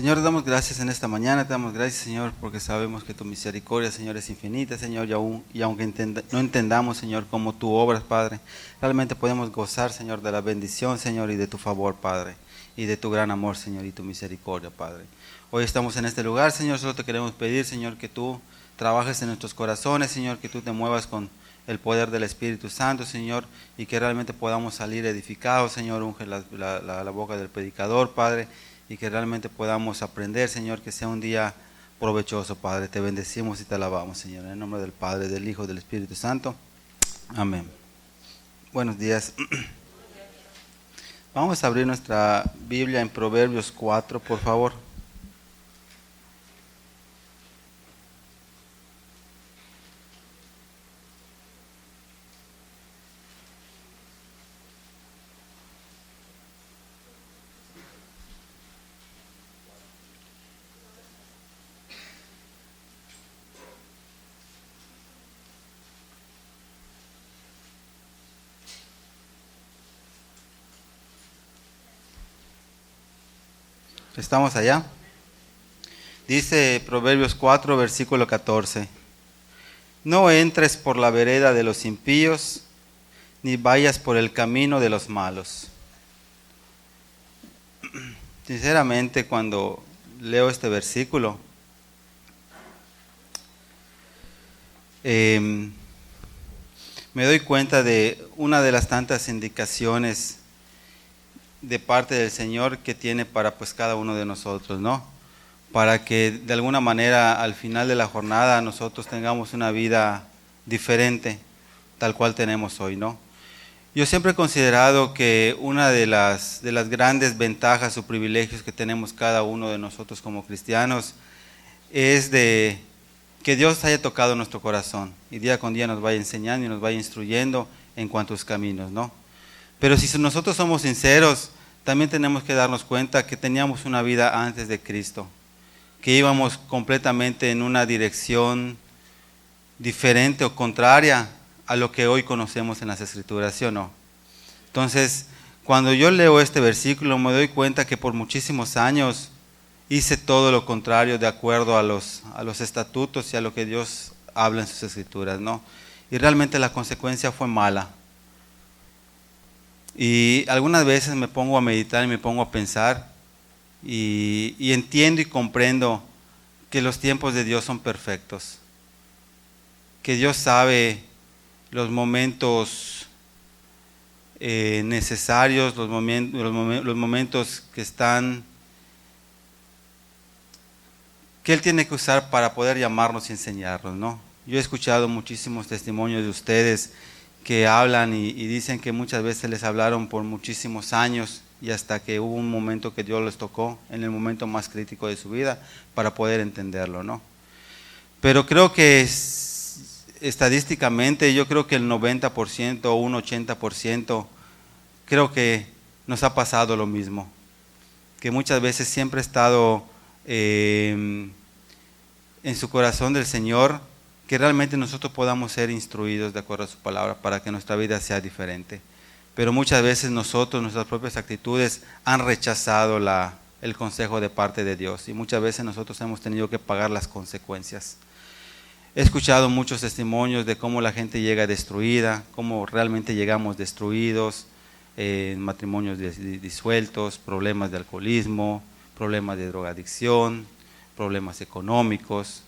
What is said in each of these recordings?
Señor, te damos gracias en esta mañana, te damos gracias, Señor, porque sabemos que tu misericordia, Señor, es infinita, Señor, y aunque no entendamos, Señor, cómo tú obras, Padre, realmente podemos gozar, Señor, de la bendición, Señor, y de tu favor, Padre, y de tu gran amor, Señor, y tu misericordia, Padre. Hoy estamos en este lugar, Señor, solo te queremos pedir, Señor, que tú trabajes en nuestros corazones, Señor, que tú te muevas con el poder del Espíritu Santo, Señor, y que realmente podamos salir edificados, Señor. Unge la boca del predicador, Padre, y que realmente podamos aprender, Señor, que sea un día provechoso, Padre. Te bendecimos y te alabamos, Señor, en el nombre del Padre, del Hijo y del Espíritu Santo. Amén. Buenos días. Vamos a abrir nuestra Biblia en Proverbios 4, por favor. ¿Estamos allá? Dice Proverbios 4, versículo 14. No entres por la vereda de los impíos, ni vayas por el camino de los malos. Sinceramente, cuando leo este versículo, me doy cuenta de una de las tantas indicaciones de parte del Señor que tiene para pues cada uno de nosotros, ¿no? Para que de alguna manera al final de la jornada nosotros tengamos una vida diferente, tal cual tenemos hoy, ¿no? Yo siempre he considerado que una de las grandes ventajas o privilegios que tenemos cada uno de nosotros como cristianos es de que Dios haya tocado nuestro corazón y día con día nos vaya enseñando y nos vaya instruyendo en cuantos caminos, ¿no? Pero si nosotros somos sinceros, también tenemos que darnos cuenta que teníamos una vida antes de Cristo, que íbamos completamente en una dirección diferente o contraria a lo que hoy conocemos en las Escrituras, ¿sí o no? Entonces, cuando yo leo este versículo me doy cuenta que por muchísimos años hice todo lo contrario de acuerdo a los estatutos y a lo que Dios habla en sus Escrituras, ¿no? Y realmente la consecuencia fue mala. Y algunas veces me pongo a meditar y me pongo a pensar y entiendo y comprendo que los tiempos de Dios son perfectos, que Dios sabe los momentos necesarios, los momentos que Él tiene que usar para poder llamarnos y enseñarnos, ¿no? Yo he escuchado muchísimos testimonios de ustedes que hablan y dicen que muchas veces les hablaron por muchísimos años y hasta que hubo un momento que Dios les tocó en el momento más crítico de su vida para poder entenderlo, ¿no? Pero creo que estadísticamente yo creo que el 90% o un 80% creo que nos ha pasado lo mismo, que muchas veces siempre ha estado en su corazón del Señor que realmente nosotros podamos ser instruidos de acuerdo a su palabra para que nuestra vida sea diferente. Pero muchas veces nosotros, nuestras propias actitudes han rechazado el consejo de parte de Dios y muchas veces nosotros hemos tenido que pagar las consecuencias. He escuchado muchos testimonios de cómo la gente llega destruida, cómo realmente llegamos destruidos, matrimonios disueltos, problemas de alcoholismo, problemas de drogadicción, problemas económicos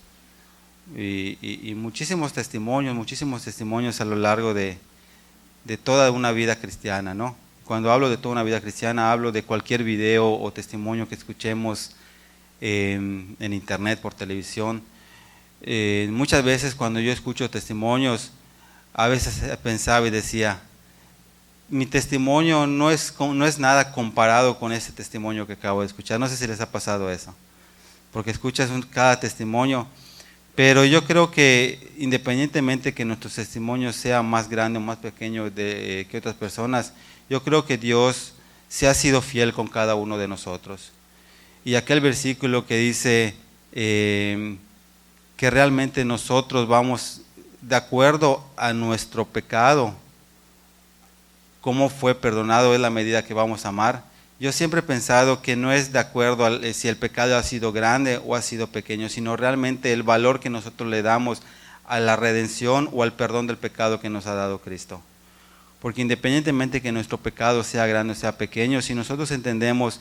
y muchísimos testimonios a lo largo de toda una vida cristiana, ¿no? Cuando hablo de toda una vida cristiana, hablo de cualquier video o testimonio que escuchemos en internet, por televisión. Muchas veces cuando yo escucho testimonios, a veces pensaba y decía, mi testimonio no es nada comparado con ese testimonio que acabo de escuchar. No sé si les ha pasado eso, porque escuchas cada testimonio, pero yo creo que independientemente que nuestro testimonio sea más grande o más pequeño que otras personas, yo creo que Dios se ha sido fiel con cada uno de nosotros. Y aquel versículo que dice que realmente nosotros vamos de acuerdo a nuestro pecado, cómo fue perdonado es la medida que vamos a amar. Yo siempre he pensado que no es de acuerdo a si el pecado ha sido grande o ha sido pequeño, sino realmente el valor que nosotros le damos a la redención o al perdón del pecado que nos ha dado Cristo. Porque independientemente que nuestro pecado sea grande o sea pequeño, si nosotros entendemos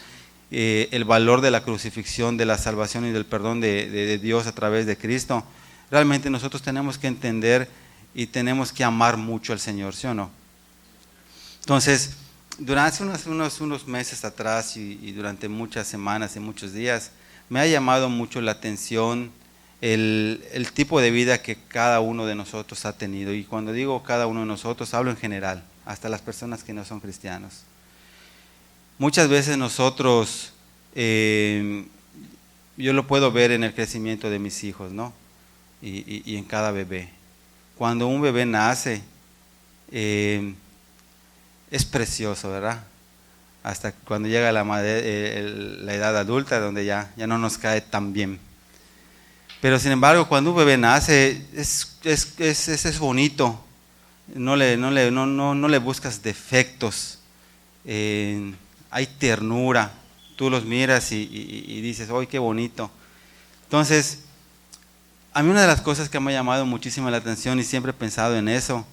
el valor de la crucifixión, de la salvación y del perdón de Dios a través de Cristo, realmente nosotros tenemos que entender y tenemos que amar mucho al Señor, ¿sí o no? Entonces, durante unos meses atrás y durante muchas semanas y muchos días, me ha llamado mucho la atención el tipo de vida que cada uno de nosotros ha tenido. Y cuando digo cada uno de nosotros, hablo en general, hasta las personas que no son cristianos. Muchas veces nosotros, yo lo puedo ver en el crecimiento de mis hijos, ¿no? Y en cada bebé. Cuando un bebé nace, es precioso, ¿verdad? Hasta cuando llega la edad adulta, donde ya no nos cae tan bien. Pero sin embargo, cuando un bebé nace, es bonito. No le buscas defectos. Hay ternura. Tú los miras y dices, ¡ay, qué bonito! Entonces, a mí una de las cosas que me ha llamado muchísimo la atención y siempre he pensado en eso,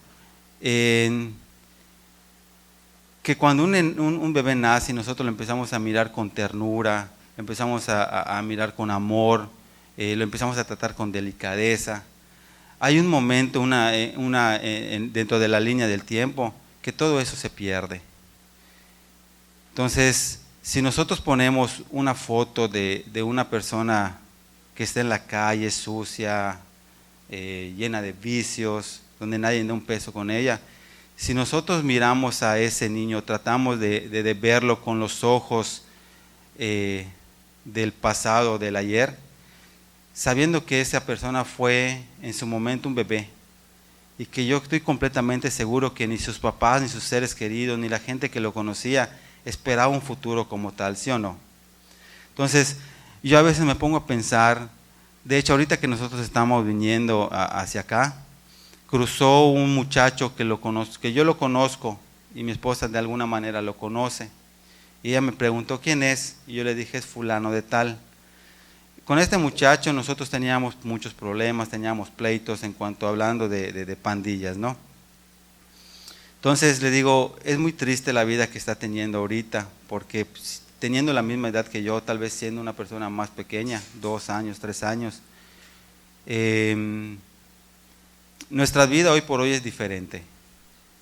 que cuando un bebé nace y nosotros lo empezamos a mirar con ternura, empezamos a mirar con amor, lo empezamos a tratar con delicadeza, hay un momento dentro de la línea del tiempo que todo eso se pierde. Entonces, si nosotros ponemos una foto de una persona que está en la calle sucia, llena de vicios, donde nadie da un peso con ella, si nosotros miramos a ese niño, tratamos de verlo con los ojos del pasado, del ayer, sabiendo que esa persona fue en su momento un bebé, y que yo estoy completamente seguro que ni sus papás, ni sus seres queridos, ni la gente que lo conocía, esperaba un futuro como tal, ¿sí o no? Entonces, yo a veces me pongo a pensar, de hecho ahorita que nosotros estamos viniendo hacia acá, cruzó un muchacho que yo lo conozco, y mi esposa de alguna manera lo conoce, y ella me preguntó quién es, y yo le dije es fulano de tal. Con este muchacho nosotros teníamos muchos problemas, teníamos pleitos en cuanto hablando de pandillas, ¿no? Entonces le digo, es muy triste la vida que está teniendo ahorita, porque teniendo la misma edad que yo, tal vez siendo una persona más pequeña, 2 años, 3 años, nuestra vida hoy por hoy es diferente.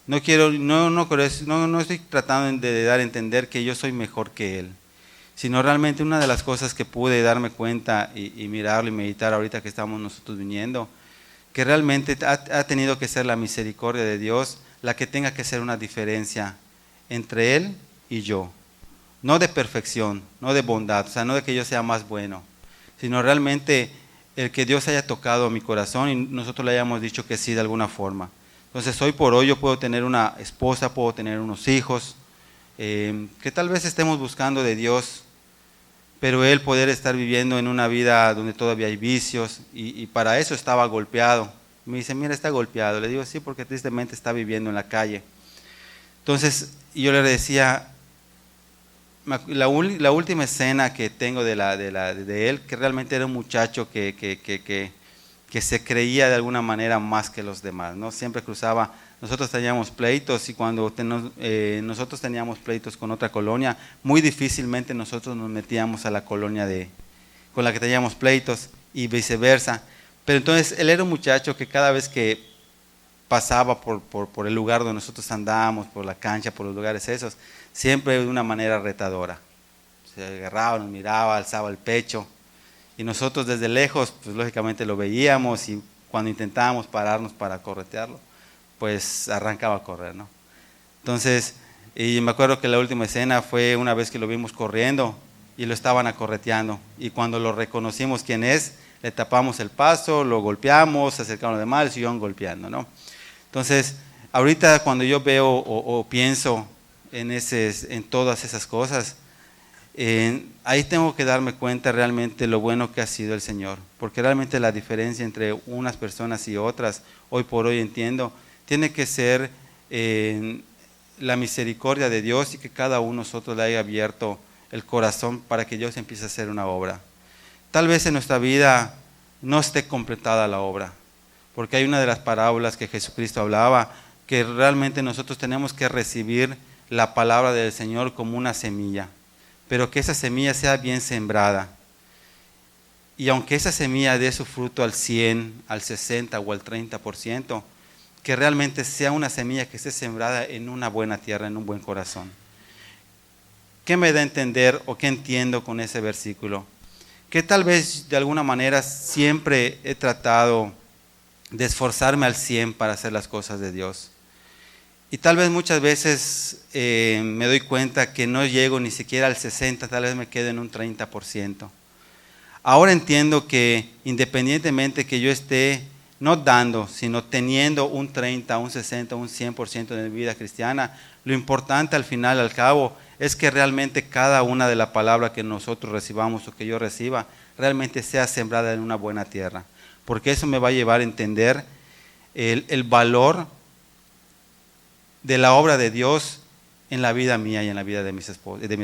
No estoy tratando de dar a entender que yo soy mejor que él, sino realmente una de las cosas que pude darme cuenta y mirarlo y meditar ahorita que estamos nosotros viniendo, que realmente ha tenido que ser la misericordia de Dios la que tenga que ser una diferencia entre él y yo. No de perfección, no de bondad, o sea, no de que yo sea más bueno, sino realmente el que Dios haya tocado mi corazón y nosotros le hayamos dicho que sí de alguna forma. Entonces hoy por hoy yo puedo tener una esposa, puedo tener unos hijos, que tal vez estemos buscando de Dios, pero él poder estar viviendo en una vida donde todavía hay vicios y para eso estaba golpeado. Me dice, mira, está golpeado. Le digo, sí, porque tristemente está viviendo en la calle. Entonces yo le decía, la última escena que tengo de él, que realmente era un muchacho que se creía de alguna manera más que los demás, ¿no? Siempre cruzaba, nosotros teníamos pleitos y cuando nosotros teníamos pleitos con otra colonia, muy difícilmente nosotros nos metíamos a la colonia con la que teníamos pleitos y viceversa. Pero entonces él era un muchacho que cada vez que pasaba por el lugar donde nosotros andábamos, por la cancha, por los lugares esos, siempre de una manera retadora. Se agarraba, nos miraba, alzaba el pecho. Y nosotros desde lejos, pues lógicamente lo veíamos y cuando intentábamos pararnos para corretearlo, pues arrancaba a correr, ¿no? Entonces, y me acuerdo que la última escena fue una vez que lo vimos corriendo y lo estaban acorreteando. Y cuando lo reconocimos quién es, le tapamos el paso, lo golpeamos, se acercaron los demás y siguieron golpeando, ¿no? Entonces, ahorita cuando yo veo o pienso en todas esas cosas, ahí tengo que darme cuenta realmente lo bueno que ha sido el Señor, porque realmente la diferencia entre unas personas y otras, hoy por hoy entiendo, tiene que ser la misericordia de Dios y que cada uno de nosotros le haya abierto el corazón para que Dios empiece a hacer una obra. Tal vez en nuestra vida no esté completada la obra, porque hay una de las parábolas que Jesucristo hablaba, que realmente nosotros tenemos que recibir la palabra del Señor como una semilla, pero que esa semilla sea bien sembrada. Y aunque esa semilla dé su fruto al 100, al 60 o al 30%, que realmente sea una semilla que esté sembrada en una buena tierra, en un buen corazón. ¿Qué me da a entender o qué entiendo con ese versículo? Que tal vez de alguna manera siempre he tratado de esforzarme al 100 para hacer las cosas de Dios. Y tal vez muchas veces me doy cuenta que no llego ni siquiera al 60, tal vez me quedo en un 30%. Ahora entiendo que independientemente que yo esté no dando, sino teniendo un 30, un 60, un 100% de mi vida cristiana, lo importante al final, al cabo, es que realmente cada una de las palabras que nosotros recibamos o que yo reciba, realmente sea sembrada en una buena tierra. Porque eso me va a llevar a entender el valor de la obra de Dios en la vida mía y en la vida de mi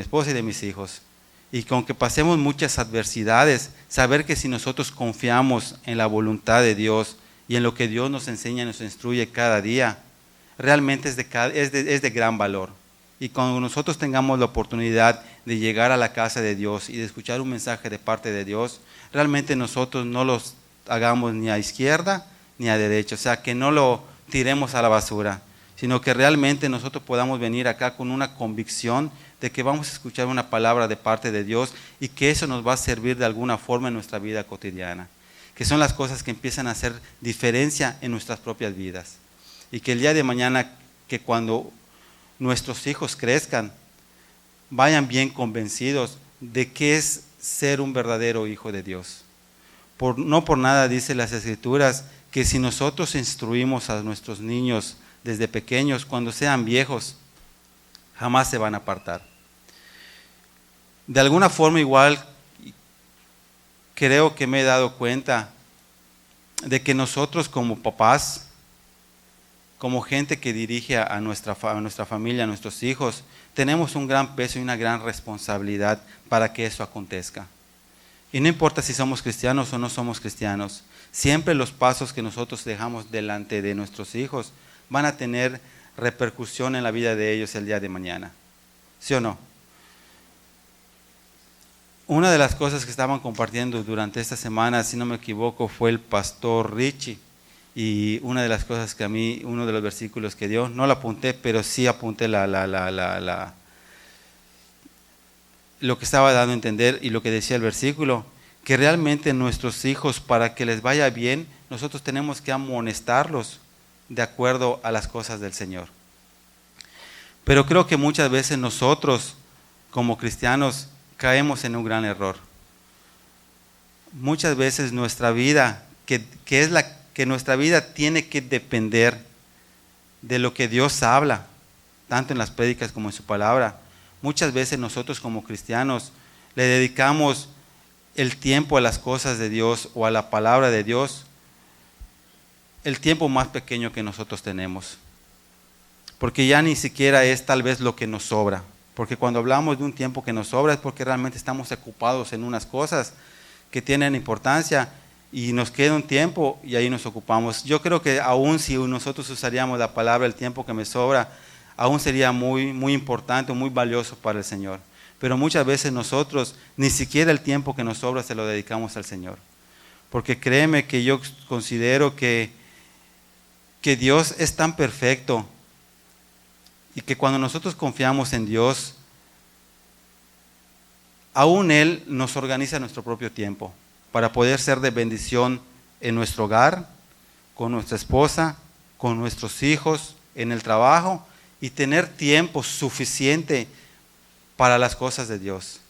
esposa y de mis hijos. Y que aunque pasemos muchas adversidades, saber que si nosotros confiamos en la voluntad de Dios y en lo que Dios nos enseña y nos instruye cada día, realmente es de gran valor. Y cuando nosotros tengamos la oportunidad de llegar a la casa de Dios y de escuchar un mensaje de parte de Dios, realmente nosotros no los hagamos ni a izquierda ni a derecha, o sea, que no lo tiremos a la basura, sino que realmente nosotros podamos venir acá con una convicción de que vamos a escuchar una palabra de parte de Dios y que eso nos va a servir de alguna forma en nuestra vida cotidiana, que son las cosas que empiezan a hacer diferencia en nuestras propias vidas. Y que el día de mañana, que cuando nuestros hijos crezcan, vayan bien convencidos de qué es ser un verdadero hijo de Dios. No por nada dice las Escrituras que si nosotros instruimos a nuestros niños desde pequeños, cuando sean viejos, jamás se van a apartar. De alguna forma igual, creo que me he dado cuenta de que nosotros como papás, como gente que dirige a nuestra familia, a nuestros hijos, tenemos un gran peso y una gran responsabilidad para que eso acontezca. Y no importa si somos cristianos o no somos cristianos, siempre los pasos que nosotros dejamos delante de nuestros hijos van a tener repercusión en la vida de ellos el día de mañana. ¿Sí o no? Una de las cosas que estaban compartiendo durante esta semana, si no me equivoco, fue el pastor Richie. Y una de las cosas que a mí, uno de los versículos que dio, no lo apunté, pero sí apunté lo que estaba dando a entender y lo que decía el versículo, que realmente nuestros hijos, para que les vaya bien, nosotros tenemos que amonestarlos de acuerdo a las cosas del Señor. Pero creo que muchas veces nosotros, como cristianos, caemos en un gran error. Muchas veces nuestra vida, que nuestra vida tiene que depender de lo que Dios habla, tanto en las prédicas como en su palabra. Muchas veces nosotros como cristianos le dedicamos el tiempo a las cosas de Dios o a la palabra de Dios, el tiempo más pequeño que nosotros tenemos. Porque ya ni siquiera es tal vez lo que nos sobra. Porque cuando hablamos de un tiempo que nos sobra es porque realmente estamos ocupados en unas cosas que tienen importancia y nos queda un tiempo y ahí nos ocupamos. Yo creo que aún si nosotros usaríamos la palabra el tiempo que me sobra, aún sería muy, muy importante, muy valioso para el Señor. Pero muchas veces nosotros ni siquiera el tiempo que nos sobra se lo dedicamos al Señor. Porque créeme que yo considero que Dios es tan perfecto y que cuando nosotros confiamos en Dios, aún Él nos organiza nuestro propio tiempo para poder ser de bendición en nuestro hogar, con nuestra esposa, con nuestros hijos, en el trabajo y tener tiempo suficiente para las cosas de Dios.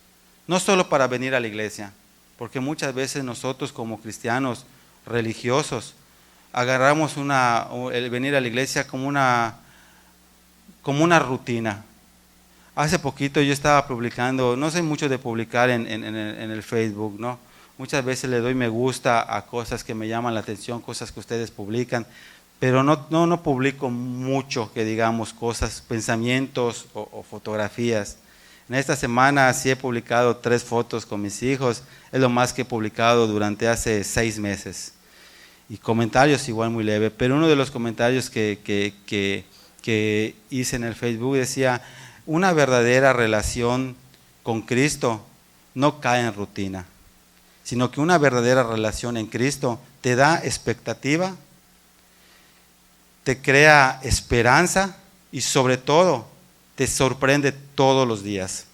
No solo para venir a la iglesia, porque muchas veces nosotros como cristianos religiosos agarramos el venir a la iglesia como una rutina. Hace poquito yo estaba publicando, no sé mucho de publicar en el Facebook, ¿no? Muchas veces le doy me gusta a cosas que me llaman la atención, cosas que ustedes publican, pero no publico mucho, que digamos, cosas, pensamientos o fotografías. En esta semana sí he publicado 3 fotos con mis hijos, es lo más que he publicado durante hace 6 meses. Y comentarios igual muy leve, pero uno de los comentarios que hice en el Facebook decía, una verdadera relación con Cristo no cae en rutina, sino que una verdadera relación en Cristo te da expectativa, te crea esperanza y sobre todo te sorprende todos los días.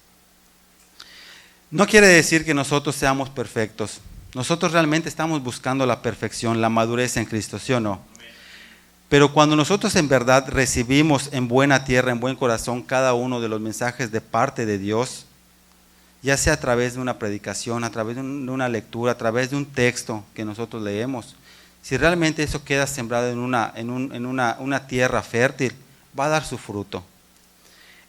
No quiere decir que nosotros seamos perfectos. Nosotros realmente estamos buscando la perfección, la madurez en Cristo, ¿sí o no? Pero cuando nosotros en verdad recibimos en buena tierra, en buen corazón, cada uno de los mensajes de parte de Dios, ya sea a través de una predicación, a través de una lectura, a través de un texto que nosotros leemos, si realmente eso queda sembrado en una tierra fértil, va a dar su fruto.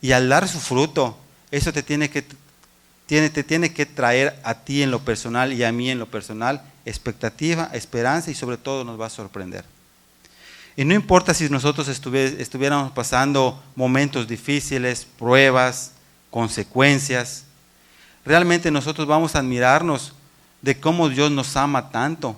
Y al dar su fruto, eso te tiene que traer a ti en lo personal y a mí en lo personal expectativa, esperanza y sobre todo nos va a sorprender. Y no importa si nosotros estuviéramos pasando momentos difíciles, pruebas, consecuencias, realmente nosotros vamos a admirarnos de cómo Dios nos ama tanto,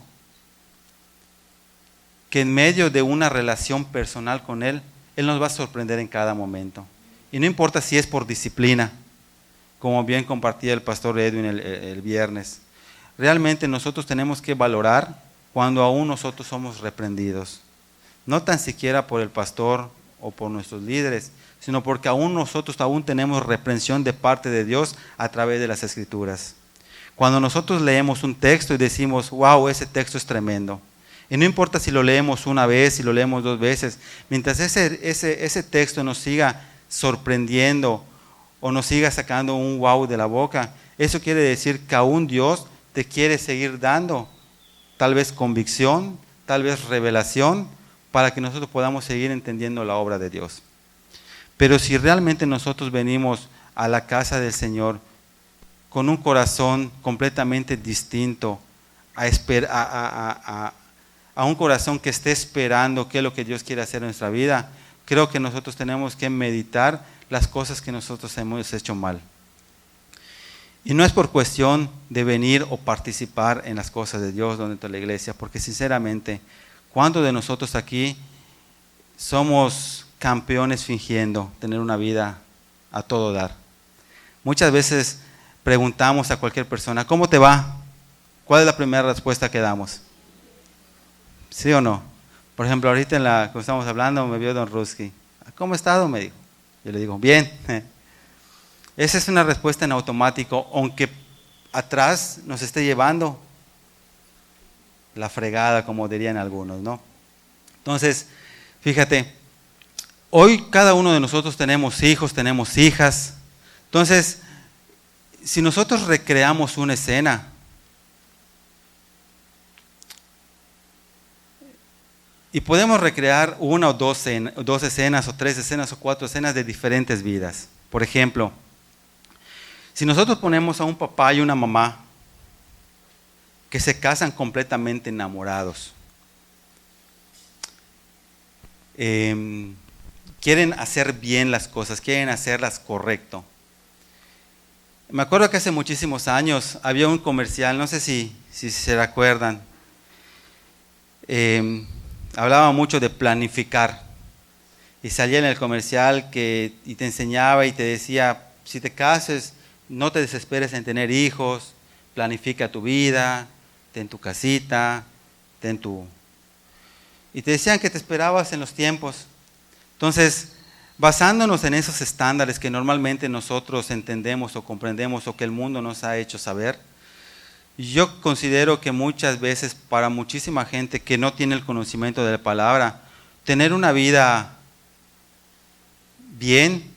que en medio de una relación personal con Él, Él nos va a sorprender en cada momento. Y no importa si es por disciplina, como bien compartía el pastor Edwin el viernes. Realmente nosotros tenemos que valorar cuando aún nosotros somos reprendidos. No tan siquiera por el pastor o por nuestros líderes, sino porque aún nosotros tenemos reprensión de parte de Dios a través de las Escrituras. Cuando nosotros leemos un texto y decimos, wow, ese texto es tremendo. Y no importa si lo leemos una vez, si lo leemos 2 veces, mientras ese texto nos siga sorprendiendo o nos siga sacando un wow de la boca, eso quiere decir que aún Dios te quiere seguir dando tal vez convicción, tal vez revelación, para que nosotros podamos seguir entendiendo la obra de Dios. Pero si realmente nosotros venimos a la casa del Señor con un corazón completamente distinto, a un corazón que esté esperando qué es lo que Dios quiere hacer en nuestra vida, creo que nosotros tenemos que meditar las cosas que nosotros hemos hecho mal. Y no es por cuestión de venir o participar en las cosas de Dios dentro de la iglesia, porque sinceramente, ¿cuántos de nosotros aquí somos campeones fingiendo tener una vida a todo dar? Muchas veces preguntamos a cualquier persona, ¿cómo te va? ¿Cuál es la primera respuesta que damos? ¿Sí o no? Por ejemplo, ahorita cuando estamos hablando me vio don Ruski. ¿Cómo ha estado? Me dijo. Yo le digo, bien. Esa es una respuesta en automático, aunque atrás nos esté llevando la fregada, como dirían algunos, ¿no? Entonces, fíjate, hoy cada uno de nosotros tenemos hijos, tenemos hijas. Entonces, si nosotros recreamos una escena, y podemos recrear 1 o 2 escenas, o 3 escenas, o 4 escenas de diferentes vidas. Por ejemplo, si nosotros ponemos a un papá y una mamá que se casan completamente enamorados, quieren hacer bien las cosas, quieren hacerlas correcto. Me acuerdo que hace muchísimos años había un comercial, no sé si se recuerdan, hablaba mucho de planificar y salía en el comercial y te enseñaba y te decía, si te cases, no te desesperes en tener hijos, planifica tu vida, ten tu casita, y te decían que te esperabas en los tiempos. Entonces, basándonos en esos estándares que normalmente nosotros entendemos o comprendemos o que el mundo nos ha hecho saber, yo considero que muchas veces para muchísima gente que no tiene el conocimiento de la palabra, tener una vida bien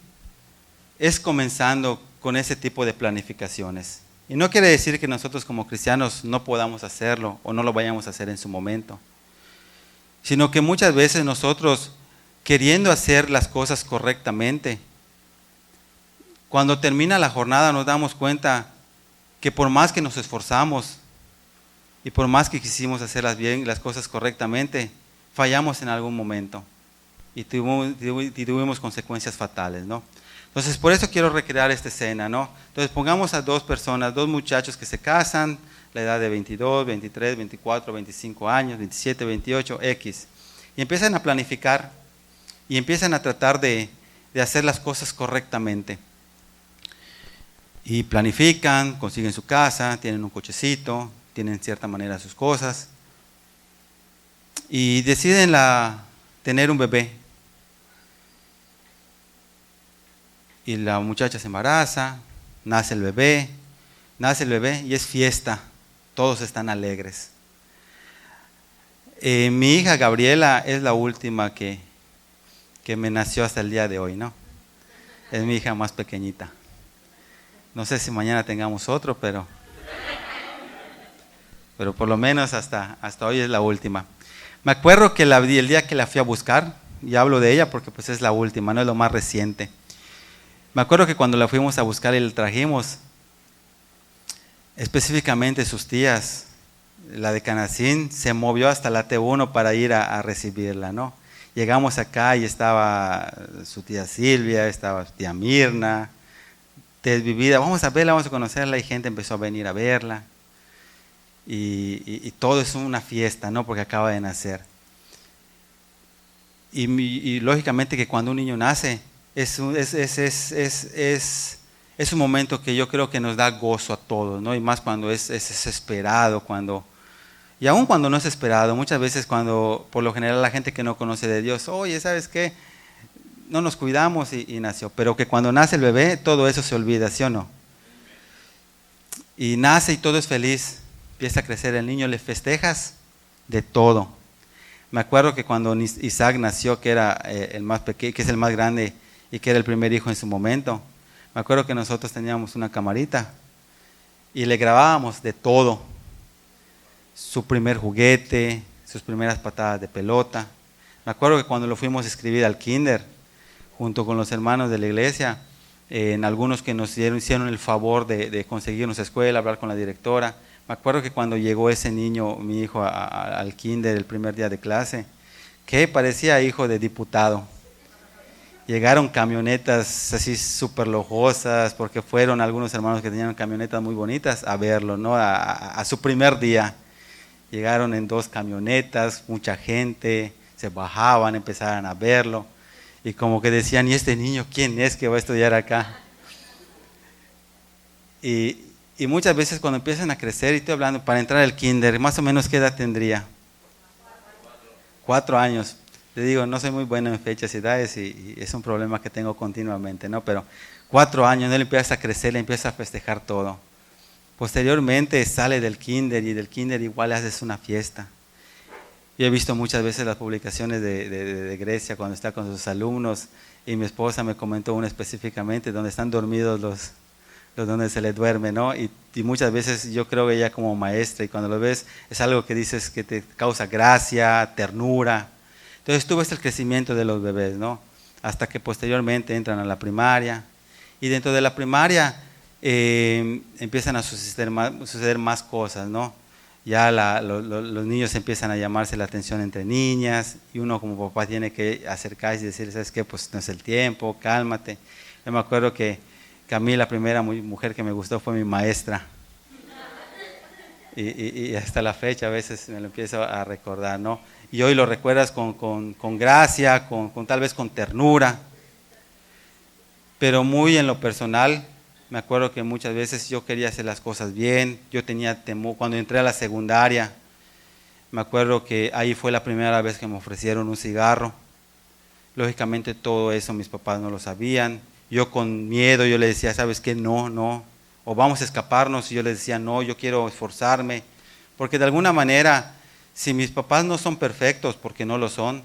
es comenzando con ese tipo de planificaciones. Y no quiere decir que nosotros como cristianos no podamos hacerlo o no lo vayamos a hacer en su momento, sino que muchas veces nosotros, queriendo hacer las cosas correctamente, cuando termina la jornada nos damos cuenta que por más que nos esforzamos y por más que quisimos hacer las cosas correctamente, fallamos en algún momento y tuvimos consecuencias fatales, ¿no? Entonces, por eso quiero recrear esta escena, ¿no? Entonces, pongamos a dos personas, dos muchachos que se casan, la edad de 22, 23, 24, 25 años, 27, 28, X, y empiezan a planificar y empiezan a tratar de hacer las cosas correctamente. Y planifican, consiguen su casa, tienen un cochecito, tienen en cierta manera sus cosas, y deciden tener un bebé. Y la muchacha se embaraza, nace el bebé y es fiesta, todos están alegres. Mi hija Gabriela es la última que me nació hasta el día de hoy, ¿no? Es mi hija más pequeñita. No sé si mañana tengamos otro, pero por lo menos hasta hoy es la última. Me acuerdo que el día que la fui a buscar, y hablo de ella porque pues es la última, no es lo más reciente. Me acuerdo que cuando la fuimos a buscar y la trajimos, específicamente sus tías, la de Canacín, se movió hasta la T1 para ir a recibirla, ¿no? Llegamos acá y estaba su tía Silvia, estaba su tía Mirna, desvivida, vamos a verla, vamos a conocerla, y gente empezó a venir a verla. Y todo es una fiesta, ¿no? Porque acaba de nacer. Y lógicamente que cuando un niño nace, es un momento que yo creo que nos da gozo a todos, ¿no? Y más cuando es esperado, y aún cuando no es esperado, muchas veces cuando, por lo general, la gente que no conoce de Dios, oye, ¿sabes qué? No nos cuidamos y nació. Pero que cuando nace el bebé, todo eso se olvida, ¿sí o no? Y nace y todo es feliz, empieza a crecer el niño, le festejas de todo. Me acuerdo que cuando Isaac nació, que era el más pequeño, que es el más grande y que era el primer hijo en su momento, me acuerdo que nosotros teníamos una camarita y le grabábamos de todo. Su primer juguete, sus primeras patadas de pelota. Me acuerdo que cuando lo fuimos a escribir al kinder, junto con los hermanos de la iglesia, en algunos que nos hicieron el favor de conseguirnos escuela, hablar con la directora. Me acuerdo que cuando llegó ese niño, mi hijo, al kinder el primer día de clase, que parecía hijo de diputado. Llegaron camionetas así súper lujosas, porque fueron algunos hermanos que tenían camionetas muy bonitas a verlo, ¿no? A su primer día. Llegaron en 2 camionetas, mucha gente, se bajaban, empezaron a verlo. Y como que decían, ¿y este niño quién es que va a estudiar acá? Y muchas veces cuando empiezan a crecer, y estoy hablando para entrar al kinder, más o menos ¿qué edad tendría? 4 años. Le digo, no soy muy bueno en fechas y edades y es un problema que tengo continuamente, ¿no? Pero 4 años, él empieza a crecer, le empieza a festejar todo. Posteriormente sale del kinder y del kinder igual le haces una fiesta. Yo he visto muchas veces las publicaciones de Grecia cuando está con sus alumnos y mi esposa me comentó una específicamente donde están dormidos los donde se le duerme, ¿no? Y muchas veces yo creo que ella como maestra y cuando lo ves es algo que dices que te causa gracia, ternura. Entonces tú ves el crecimiento de los bebés, ¿no? Hasta que posteriormente entran a la primaria y dentro de la primaria empiezan a suceder más cosas, ¿no? Ya los niños empiezan a llamarse la atención entre niñas y uno como papá tiene que acercarse y decir, ¿sabes qué? Pues no es el tiempo, cálmate. Yo me acuerdo que a mí la primera mujer que me gustó fue mi maestra. Y hasta la fecha a veces me lo empiezo a recordar, ¿no? Y hoy lo recuerdas con gracia, tal vez con ternura. Pero muy en lo personal, me acuerdo que muchas veces yo quería hacer las cosas bien, yo tenía temor. Cuando entré a la secundaria, me acuerdo que ahí fue la primera vez que me ofrecieron un cigarro. Lógicamente todo eso mis papás no lo sabían. Yo con miedo, yo le decía, ¿sabes qué? No. O vamos a escaparnos. Y yo les decía, no, yo quiero esforzarme. Porque de alguna manera, si mis papás no son perfectos, porque no lo son,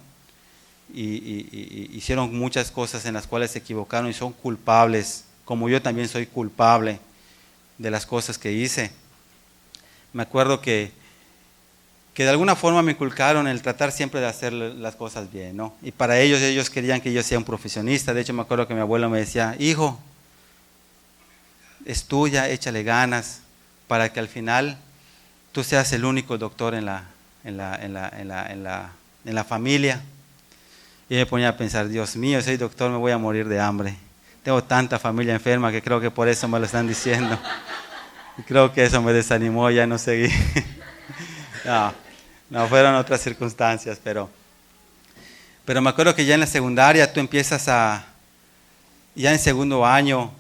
y hicieron muchas cosas en las cuales se equivocaron y son culpables, como yo también soy culpable de las cosas que hice. Me acuerdo que de alguna forma me inculcaron el tratar siempre de hacer las cosas bien, ¿no? Y para ellos querían que yo sea un profesionista. De hecho, me acuerdo que mi abuelo me decía, hijo, estudia, échale ganas, para que al final tú seas el único doctor en la en la familia. Y me ponía a pensar, Dios mío, soy doctor, me voy a morir de hambre. Tengo tanta familia enferma que creo que por eso me lo están diciendo. Y creo que eso me desanimó, ya no seguí. No, fueron otras circunstancias, pero me acuerdo que ya en la secundaria tú empiezas ya en segundo año,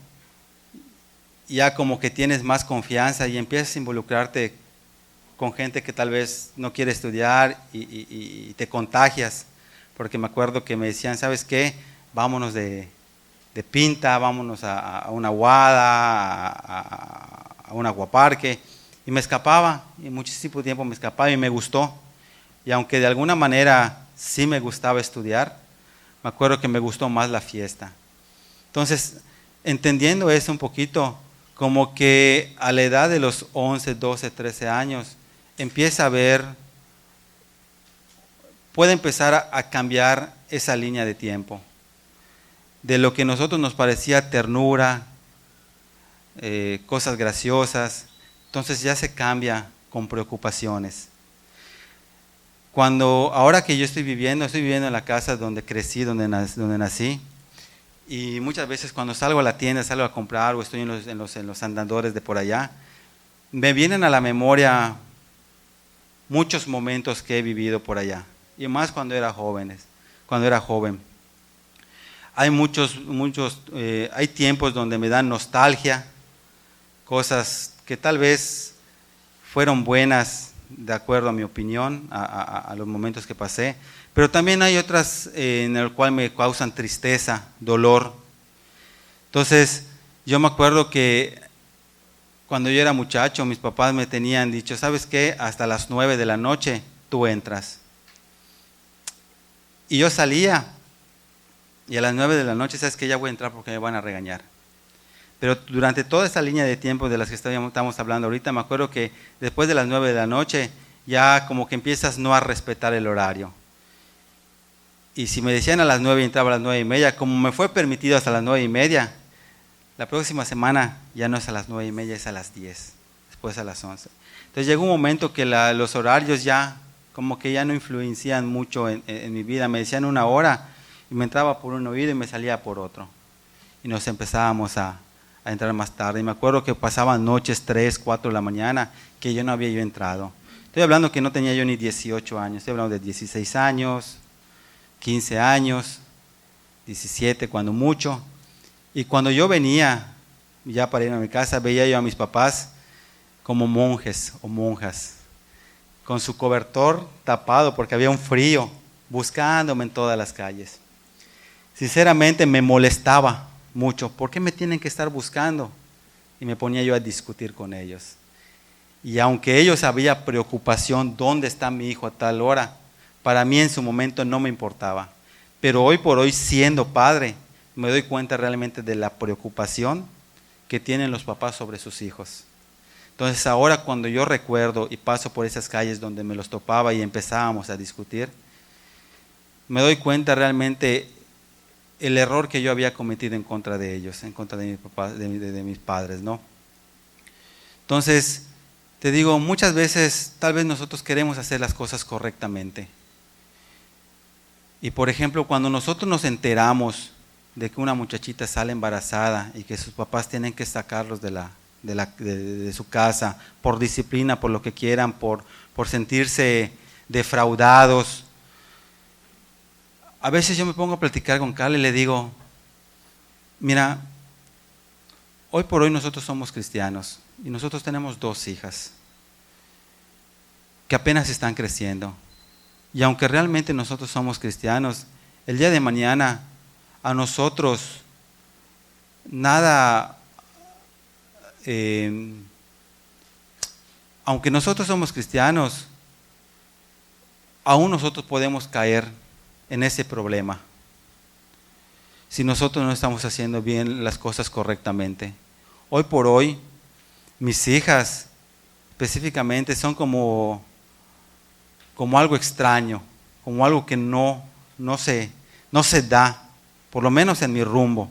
ya como que tienes más confianza y empiezas a involucrarte con gente que tal vez no quiere estudiar y te contagias. Porque me acuerdo que me decían, ¿sabes qué? Vámonos de pinta, vámonos a una aguada, a un aguaparque. Y me escapaba, y muchísimo tiempo me escapaba y me gustó. Y aunque de alguna manera sí me gustaba estudiar, me acuerdo que me gustó más la fiesta. Entonces, entendiendo eso un poquito, como que a la edad de los 11, 12, 13 años, empieza a ver, puede empezar a cambiar esa línea de tiempo. De lo que a nosotros nos parecía ternura, cosas graciosas, entonces ya se cambia con preocupaciones. Ahora que yo estoy viviendo en la casa donde crecí, donde nací, y muchas veces cuando salgo a la tienda, salgo a comprar o estoy en los andadores de por allá, me vienen a la memoria muchos momentos que he vivido por allá, y más cuando era joven. Hay tiempos donde me dan nostalgia, cosas que tal vez fueron buenas de acuerdo a mi opinión, a los momentos que pasé, pero también hay otras en el cual me causan tristeza, dolor. Entonces, yo me acuerdo que cuando yo era muchacho, mis papás me tenían dicho, ¿sabes qué? Hasta las 9 de la noche tú entras. Y yo salía, y a las 9 de la noche, ¿sabes qué? Ya voy a entrar porque me van a regañar. Pero durante toda esa línea de tiempo de las que estamos hablando ahorita, me acuerdo que después de las 9 de la noche, ya como que empiezas no a respetar el horario. Y si me decían a las 9 y entraba a las 9:30, como me fue permitido hasta las 9:30, la próxima semana ya no es a las 9:30, es a las 10, después a las 11. Entonces llegó un momento que los horarios ya, como que ya no influencian mucho en mi vida. Me decían 1 hora y me entraba por un oído y me salía por otro. Y nos empezábamos a entrar más tarde. Y me acuerdo que pasaban noches 3, 4 de la mañana que yo no había entrado. Estoy hablando que no tenía yo ni 18 años, estoy hablando de 16 años, 15 años, 17 cuando mucho. Y cuando yo venía ya para ir a mi casa, veía yo a mis papás como monjes o monjas, con su cobertor tapado porque había un frío, buscándome en todas las calles. Sinceramente me molestaba mucho. ¿Por qué me tienen que estar buscando? Y me ponía yo a discutir con ellos. Y aunque ellos había preocupación, ¿dónde está mi hijo a tal hora? Para mí en su momento no me importaba. Pero hoy por hoy, siendo padre, me doy cuenta realmente de la preocupación que tienen los papás sobre sus hijos. Entonces ahora cuando yo recuerdo y paso por esas calles donde me los topaba y empezábamos a discutir, me doy cuenta realmente el error que yo había cometido en contra de ellos, en contra de mis papás, de mis padres, ¿no? Entonces, te digo, muchas veces tal vez nosotros queremos hacer las cosas correctamente. Y por ejemplo, cuando nosotros nos enteramos de que una muchachita sale embarazada y que sus papás tienen que sacarlos de su casa por disciplina, por lo que quieran, por sentirse defraudados, a veces yo me pongo a platicar con Carla y le digo, mira, hoy por hoy nosotros somos cristianos y nosotros tenemos 2 hijas que apenas están creciendo. Y aunque realmente nosotros somos cristianos, el día de mañana a nosotros nada, aunque nosotros somos cristianos, aún nosotros podemos caer en ese problema si nosotros no estamos haciendo bien las cosas correctamente. Hoy por hoy, mis hijas específicamente son como algo extraño, como algo que no se da, por lo menos en mi rumbo,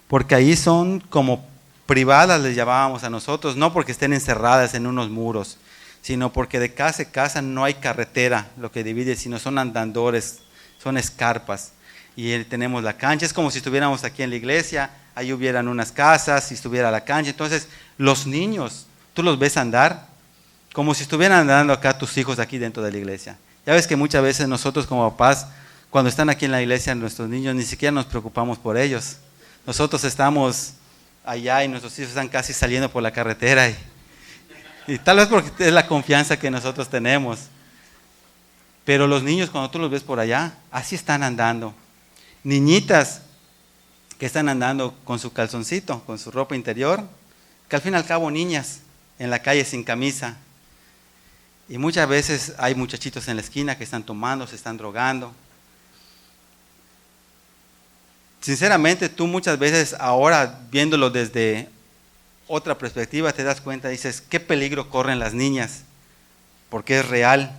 porque ahí son como privadas, les llamábamos a nosotros, no porque estén encerradas en unos muros, sino porque de casa a casa no hay carretera lo que divide, sino son andadores, son escarpas. Y tenemos la cancha, es como si estuviéramos aquí en la iglesia, ahí hubieran unas casas, si estuviera la cancha. Entonces, los niños, tú los ves andar como si estuvieran andando acá tus hijos aquí dentro de la iglesia. Ya ves que muchas veces nosotros como papás, cuando están aquí en la iglesia nuestros niños, ni siquiera nos preocupamos por ellos. Nosotros estamos allá y nuestros hijos están casi saliendo por la carretera. Y tal vez porque es la confianza que nosotros tenemos. Pero los niños, cuando tú los ves por allá, así están andando. Niñitas que están andando con su calzoncito, con su ropa interior, que al fin y al cabo niñas en la calle sin camisa. Y muchas veces hay muchachitos en la esquina que están tomando, se están drogando. Sinceramente, tú muchas veces ahora viéndolo desde otra perspectiva te das cuenta, dices, qué peligro corren las niñas, porque es real.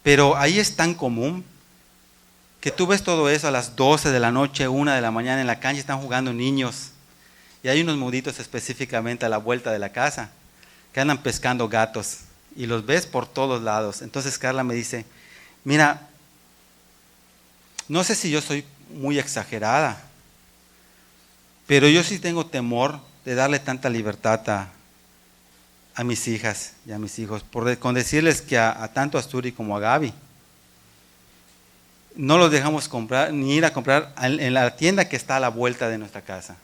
Pero ahí es tan común que tú ves todo eso a las 12 de la noche, 1 de la mañana en la cancha, están jugando niños. Y hay unos muditos específicamente a la vuelta de la casa que andan pescando gatos y los ves por todos lados. Entonces Carla me dice, mira, no sé si yo soy muy exagerada, pero yo sí tengo temor de darle tanta libertad a mis hijas y a mis hijos, con decirles que a tanto a Asturi como a Gaby, no los dejamos comprar, ni ir a comprar en la tienda que está a la vuelta de nuestra casa,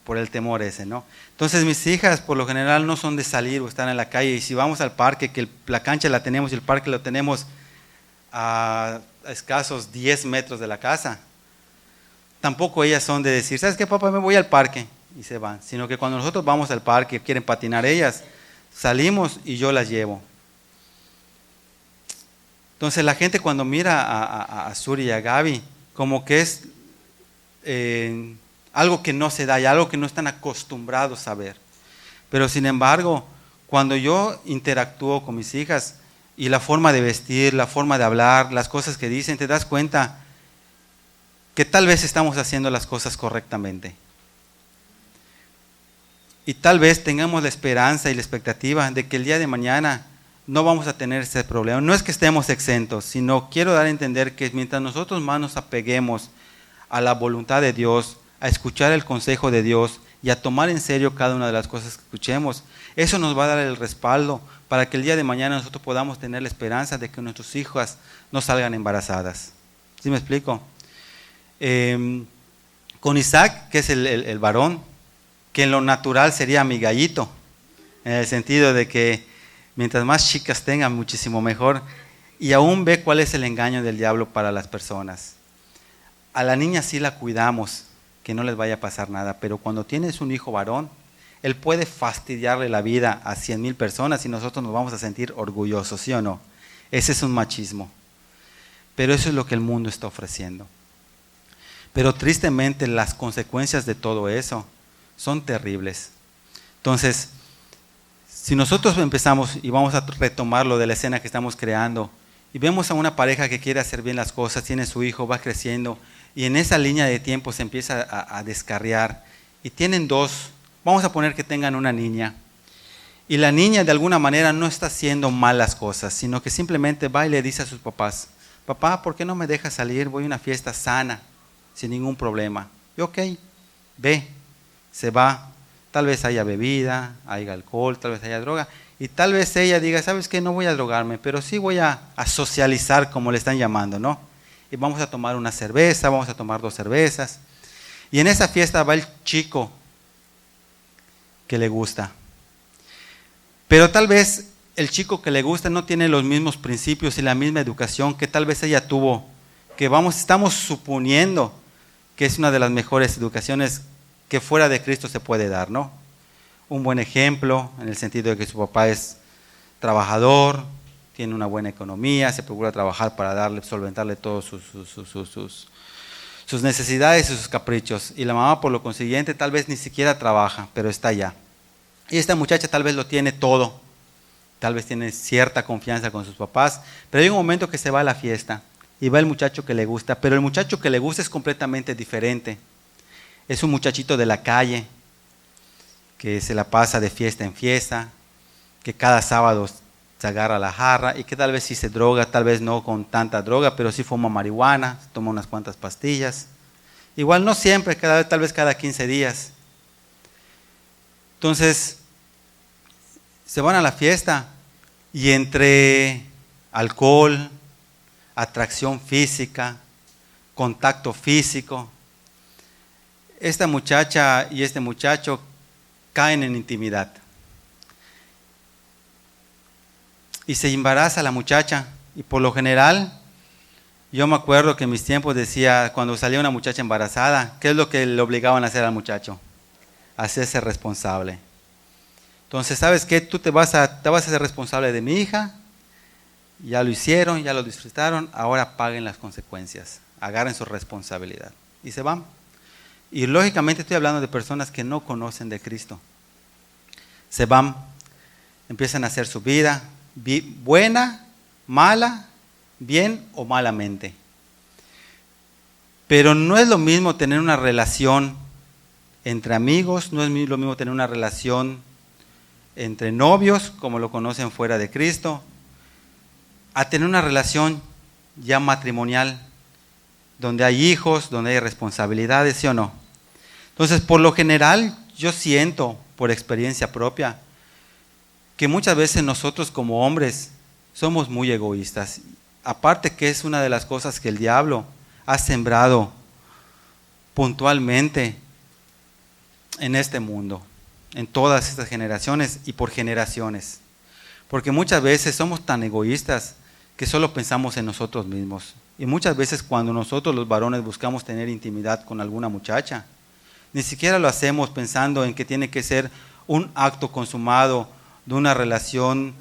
por el temor ese, ¿no? Entonces mis hijas por lo general no son de salir o estar en la calle, y si vamos al parque, que la cancha la tenemos y el parque lo tenemos a escasos 10 metros de la casa, tampoco ellas son de decir, ¿sabes qué, papá? Me voy al parque, y se van, sino que cuando nosotros vamos al parque, quieren patinar ellas, salimos y yo las llevo. Entonces la gente cuando mira a Suri y a Gaby, como que es algo que no se da y algo que no están acostumbrados a ver. Pero sin embargo, cuando yo interactúo con mis hijas y la forma de vestir, la forma de hablar, las cosas que dicen, te das cuenta que tal vez estamos haciendo las cosas correctamente. Y tal vez tengamos la esperanza y la expectativa de que el día de mañana no vamos a tener ese problema. No es que estemos exentos, sino quiero dar a entender que mientras nosotros más nos apeguemos a la voluntad de Dios, a escuchar el consejo de Dios y a tomar en serio cada una de las cosas que escuchemos, eso nos va a dar el respaldo para que el día de mañana nosotros podamos tener la esperanza de que nuestras hijas no salgan embarazadas. ¿Sí me explico? Con Isaac, que es el varón, que en lo natural sería mi gallito, en el sentido de que mientras más chicas tengan, muchísimo mejor, y aún ve cuál es el engaño del diablo para las personas. A la niña sí la cuidamos, que no les vaya a pasar nada, pero cuando tienes un hijo varón, él puede fastidiarle la vida a 100,000 personas y nosotros nos vamos a sentir orgullosos, ¿sí o no? Ese es un machismo. Pero eso es lo que el mundo está ofreciendo. Pero tristemente las consecuencias de todo eso son terribles. Entonces, si nosotros empezamos y vamos a retomar lo de la escena que estamos creando y vemos a una pareja que quiere hacer bien las cosas, tiene su hijo, va creciendo y en esa línea de tiempo se empieza a descarriar y tienen dos, vamos a poner que tengan una niña y la niña de alguna manera no está haciendo malas cosas, sino que simplemente va y le dice a sus papás, papá, ¿por qué no me dejas salir? Voy a una fiesta sana, sin ningún problema. Y ok, ve, se va. Tal vez haya bebida, haya alcohol, tal vez haya droga. Y tal vez ella diga, ¿sabes qué? No voy a drogarme, pero sí voy a socializar, como le están llamando, ¿no? Y vamos a tomar una cerveza, vamos a tomar 2 cervezas. Y en esa fiesta va el chico que le gusta. Pero tal vez el chico que le gusta no tiene los mismos principios y la misma educación que tal vez ella tuvo. Que estamos suponiendo que es una de las mejores educaciones que fuera de Cristo se puede dar, ¿no? Un buen ejemplo en el sentido de que su papá es trabajador, tiene una buena economía, se procura trabajar para solventarle todos sus necesidades y sus caprichos. Y la mamá, por lo consiguiente, tal vez ni siquiera trabaja, pero está allá. Y esta muchacha tal vez lo tiene todo, tal vez tiene cierta confianza con sus papás, pero hay un momento que se va a la fiesta y va el muchacho que le gusta, pero el muchacho que le gusta es completamente diferente. Es un muchachito de la calle, que se la pasa de fiesta en fiesta, que cada sábado se agarra la jarra y que tal vez sí se droga, tal vez no con tanta droga, pero sí fuma marihuana, toma unas cuantas pastillas. Igual no siempre, tal vez cada 15 días. Entonces, se van a la fiesta y entre alcohol, atracción física, contacto físico, esta muchacha y este muchacho caen en intimidad. Y se embaraza la muchacha. Y por lo general, yo me acuerdo que en mis tiempos decía, cuando salía una muchacha embarazada, ¿qué es lo que le obligaban a hacer al muchacho? Hacerse responsable. Entonces, ¿sabes qué? Tú te vas a hacer responsable de mi hija. Ya lo hicieron, ya lo disfrutaron, ahora paguen las consecuencias. Agarren su responsabilidad. Y se van. Y lógicamente estoy hablando de personas que no conocen de Cristo. Se van, empiezan a hacer su vida, buena, mala, bien o malamente. Pero no es lo mismo tener una relación entre amigos, no es lo mismo tener una relación entre novios, como lo conocen fuera de Cristo, a tener una relación ya matrimonial, donde hay hijos, donde hay responsabilidades, ¿sí o no? Entonces, por lo general, yo siento, por experiencia propia, que muchas veces nosotros como hombres somos muy egoístas. Aparte que es una de las cosas que el diablo ha sembrado puntualmente en este mundo, en todas estas generaciones y por generaciones. Porque muchas veces somos tan egoístas que solo pensamos en nosotros mismos. Y muchas veces cuando nosotros los varones buscamos tener intimidad con alguna muchacha, ni siquiera lo hacemos pensando en que tiene que ser un acto consumado de una relación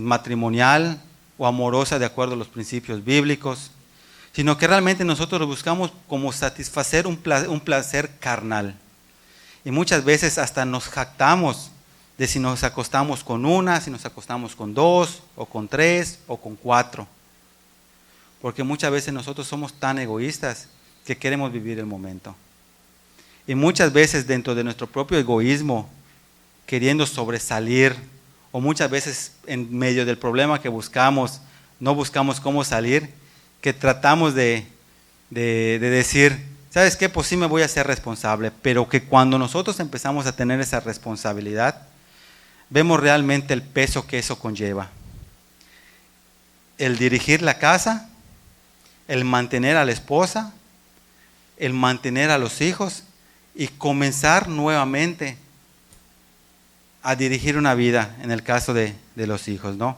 matrimonial o amorosa de acuerdo a los principios bíblicos, sino que realmente nosotros lo buscamos como satisfacer un placer carnal. Y muchas veces hasta nos jactamos de si nos acostamos con una, si nos acostamos con dos, o con tres, o con cuatro. Porque muchas veces nosotros somos tan egoístas que queremos vivir el momento. Y muchas veces dentro de nuestro propio egoísmo, queriendo sobresalir, o muchas veces en medio del problema que buscamos, no buscamos cómo salir, que tratamos de decir, ¿sabes qué? Pues sí me voy a hacer responsable, pero que cuando nosotros empezamos a tener esa responsabilidad, vemos realmente el peso que eso conlleva. El dirigir la casa, el mantener a la esposa, el mantener a los hijos y comenzar nuevamente a dirigir una vida, en el caso de los hijos, ¿no?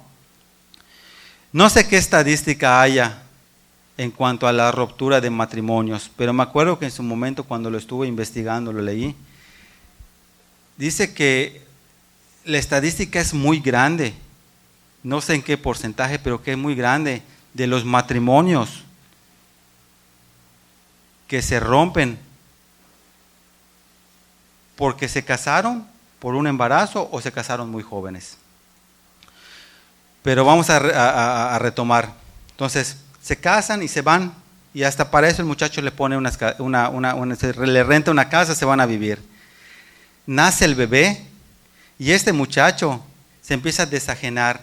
No sé qué estadística haya en cuanto a la ruptura de matrimonios, pero me acuerdo que en su momento cuando lo estuve investigando, lo leí, dice que la estadística es muy grande, no sé en qué porcentaje, pero que es muy grande, de los matrimonios que se rompen porque se casaron por un embarazo o se casaron muy jóvenes. Pero vamos a retomar. Entonces, se casan y se van, y hasta para eso el muchacho le pone le renta una casa, se van a vivir. Nace el bebé y este muchacho se empieza a desajenar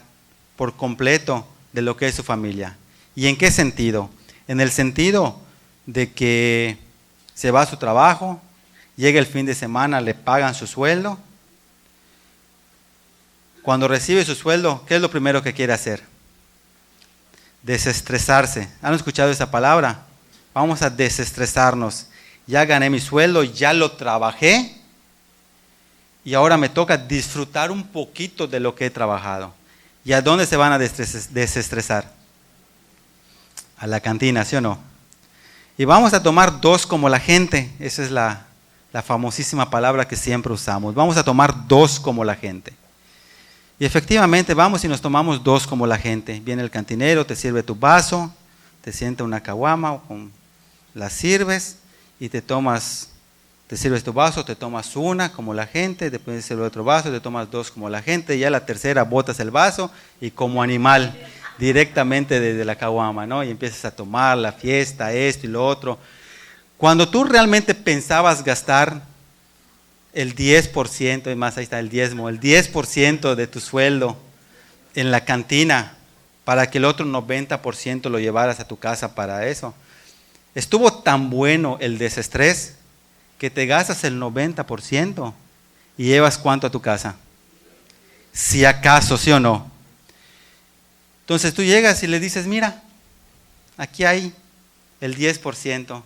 por completo de lo que es su familia. ¿Y en qué sentido? En el sentido de que se va a su trabajo, llega el fin de semana, le pagan su sueldo. Cuando recibe su sueldo, ¿qué es lo primero que quiere hacer? Desestresarse. ¿Han escuchado esa palabra? Vamos a desestresarnos. Ya gané mi sueldo, ya lo trabajé y ahora me toca disfrutar un poquito de lo que he trabajado. ¿Y a dónde se van a desestresar? A la cantina, ¿sí o no? Y vamos a tomar dos como la gente. Esa es la famosísima palabra que siempre usamos. Vamos a tomar dos como la gente. Y efectivamente vamos y nos tomamos dos como la gente. Viene el cantinero, te sirve tu vaso, te sienta una caguama, la sirves y te sirves tu vaso, te tomas una como la gente, después te sirve otro vaso, te tomas dos como la gente, y ya la tercera botas el vaso y como animal directamente desde la caguama, ¿no? Y empiezas a tomar la fiesta, esto y lo otro. Cuando tú realmente pensabas gastar el 10%, y más ahí está el diezmo, el 10% de tu sueldo en la cantina para que el otro 90% lo llevaras a tu casa para eso. Estuvo tan bueno el desestrés que te gastas el 90% y llevas ¿cuánto a tu casa? Si acaso, ¿sí o no? Entonces tú llegas y le dices, mira, aquí hay el 10%.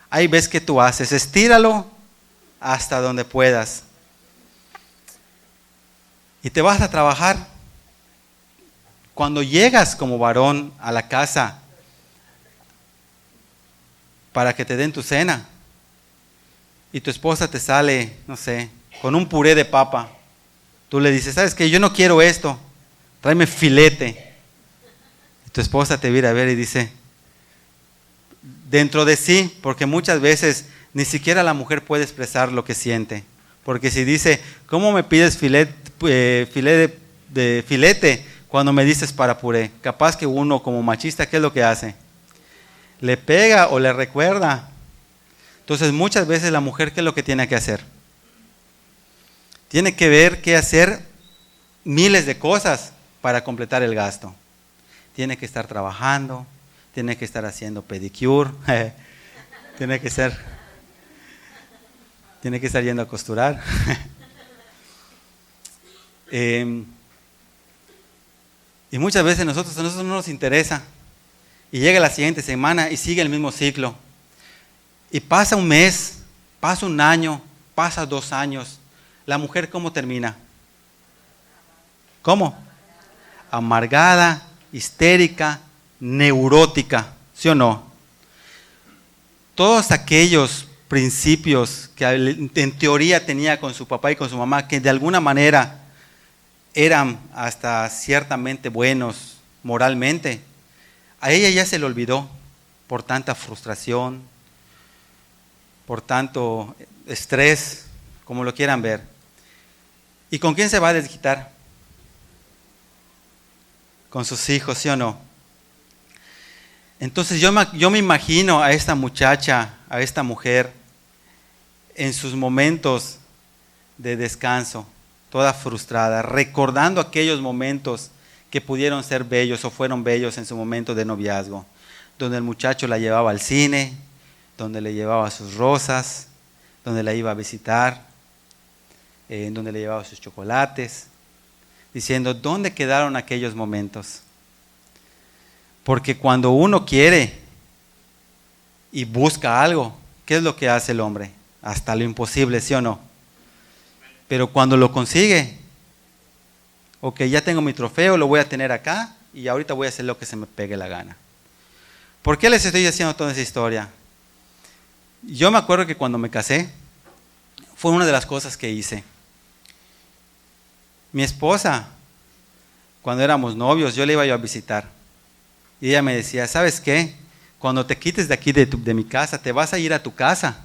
Ahí ves que tú haces, estíralo hasta donde puedas. Y te vas a trabajar. Cuando llegas como varón a la casa para que te den tu cena y tu esposa te sale, no sé, con un puré de papa, tú le dices, ¿sabes qué? Yo no quiero esto, tráeme filete. Y tu esposa te viene a ver y dice, dentro de sí, porque muchas veces ni siquiera la mujer puede expresar lo que siente. Porque si dice, ¿cómo me pides filete cuando me dices para puré? Capaz que uno como machista, ¿qué es lo que hace? Le pega o le recuerda. Entonces muchas veces la mujer, ¿qué es lo que tiene que hacer? Tiene que ver qué hacer miles de cosas para completar el gasto. Tiene que estar trabajando, tiene que estar haciendo pedicure, tiene que estar yendo a costurar. Y muchas veces a nosotros no nos interesa. Y llega la siguiente semana y sigue el mismo ciclo. Y pasa un mes, pasa un año, pasa 2 años. ¿La mujer cómo termina? ¿Cómo? Amargada, histérica, neurótica, ¿sí o no? Todos aquellos principios que en teoría tenía con su papá y con su mamá, que de alguna manera eran hasta ciertamente buenos moralmente, a ella ya se le olvidó por tanta frustración, por tanto estrés, como lo quieran ver. ¿Y con quién se va a desquitar? Con sus hijos, ¿sí o no? Entonces yo me imagino a esta muchacha, a esta mujer, en sus momentos de descanso, toda frustrada, recordando aquellos momentos que pudieron ser bellos o fueron bellos en su momento de noviazgo, donde el muchacho la llevaba al cine, donde le llevaba sus rosas, donde la iba a visitar, donde le llevaba sus chocolates, diciendo, ¿dónde quedaron aquellos momentos? Porque cuando uno quiere y busca algo, ¿qué es lo que hace el hombre? Hasta lo imposible, ¿sí o no? Pero cuando lo consigue, ok, ya tengo mi trofeo, lo voy a tener acá y ahorita voy a hacer lo que se me pegue la gana. ¿Por qué les estoy diciendo toda esa historia? Yo me acuerdo que cuando me casé, fue una de las cosas que hice. Mi esposa, cuando éramos novios, yo le iba yo a visitar. Y ella me decía, ¿sabes qué? Cuando te quites de aquí de mi casa, te vas a ir a tu casa.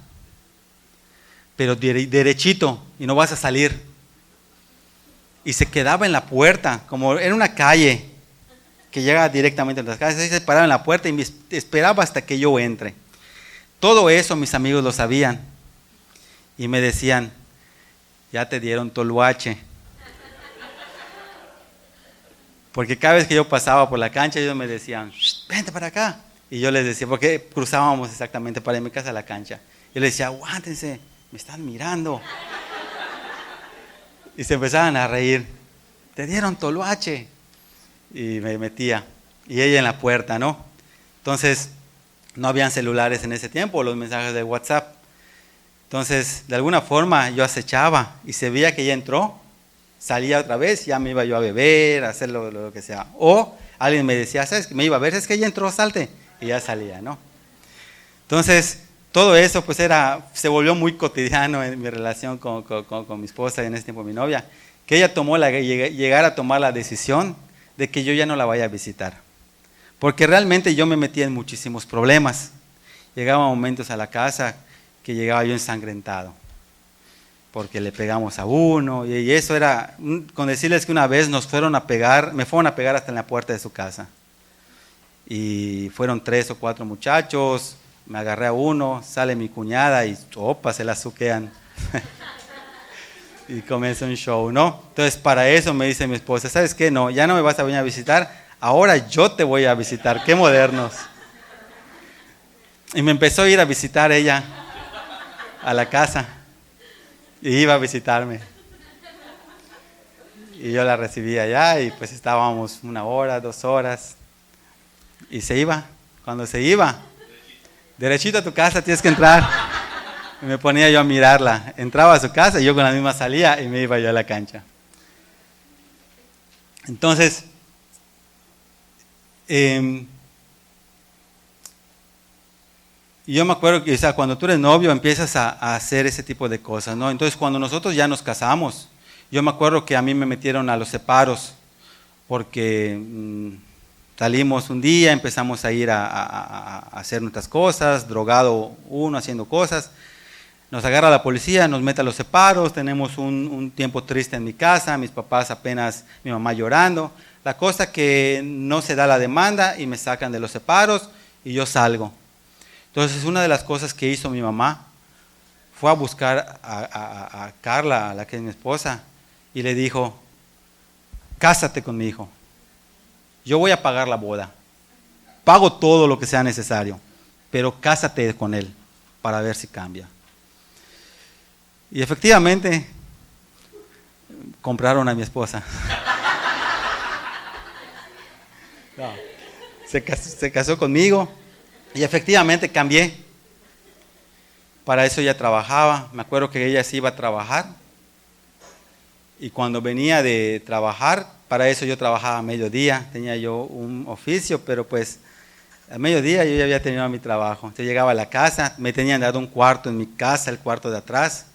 Pero derechito, y no vas a salir. Y se quedaba en la puerta, como era una calle que llega directamente a las casas, y se paraba en la puerta y me esperaba hasta que yo entre. Todo eso mis amigos lo sabían. Y me decían, ya te dieron toluache. Porque cada vez que yo pasaba por la cancha, ellos me decían, vente para acá. Y yo les decía, porque cruzábamos exactamente para mi casa a la cancha. Yo les decía, aguántense, me están mirando. Y se empezaban a reír. Te dieron toluache. Y me metía. Y ella en la puerta, ¿no? Entonces, no habían celulares en ese tiempo, los mensajes de WhatsApp. Entonces, de alguna forma, yo acechaba y se veía que ella entró. Salía otra vez, ya me iba yo a beber, a hacer lo que sea. O alguien me decía, ¿sabes? Me iba a ver, es que ella entró, salte. Y ya salía, ¿no? Entonces, todo eso pues se volvió muy cotidiano en mi relación con mi esposa y en ese tiempo mi novia, que ella llegara a tomar la decisión de que yo ya no la vaya a visitar. Porque realmente yo me metía en muchísimos problemas. Llegaban momentos a la casa que llegaba yo ensangrentado. Porque le pegamos a uno, y eso era, con decirles que una vez me fueron a pegar hasta en la puerta de su casa. Y fueron 3 o 4 muchachos, me agarré a uno, sale mi cuñada y opa, se la suquean. Y comienza un show, ¿no? Entonces, para eso me dice mi esposa, ¿sabes qué? No, ya no me vas a venir a visitar, ahora yo te voy a visitar. ¡Qué modernos! Y me empezó a ir a visitar ella a la casa. Y iba a visitarme. Y yo la recibí allá y pues estábamos 1 hora, 2 horas. Y se iba. Cuando se iba, derechito a tu casa tienes que entrar. Y me ponía yo a mirarla. Entraba a su casa y yo con la misma salía y me iba yo a la cancha. Entonces, yo me acuerdo que, o sea, cuando tú eres novio empiezas a hacer ese tipo de cosas, ¿no? Entonces, cuando nosotros ya nos casamos, yo me acuerdo que a mí me metieron a los separos porque salimos un día, empezamos a ir a hacer nuestras cosas, drogado uno, haciendo cosas. Nos agarra la policía, nos mete a los separos, tenemos un tiempo triste en mi casa, mis papás apenas, mi mamá llorando. La cosa que no se da la demanda y me sacan de los separos y yo salgo. Entonces, una de las cosas que hizo mi mamá fue a buscar a Carla, a la que es mi esposa, y le dijo, cásate con mi hijo, yo voy a pagar la boda, pago todo lo que sea necesario, pero cásate con él para ver si cambia. Y efectivamente, compraron a mi esposa. No, se casó conmigo y efectivamente cambié. Para eso ella trabajaba. Me acuerdo que ella se iba a trabajar. Y cuando venía de trabajar, para eso yo trabajaba a mediodía. Tenía yo un oficio, pero pues a mediodía yo ya había terminado mi trabajo. Entonces llegaba a la casa, me tenían dado un cuarto en mi casa, el cuarto de atrás.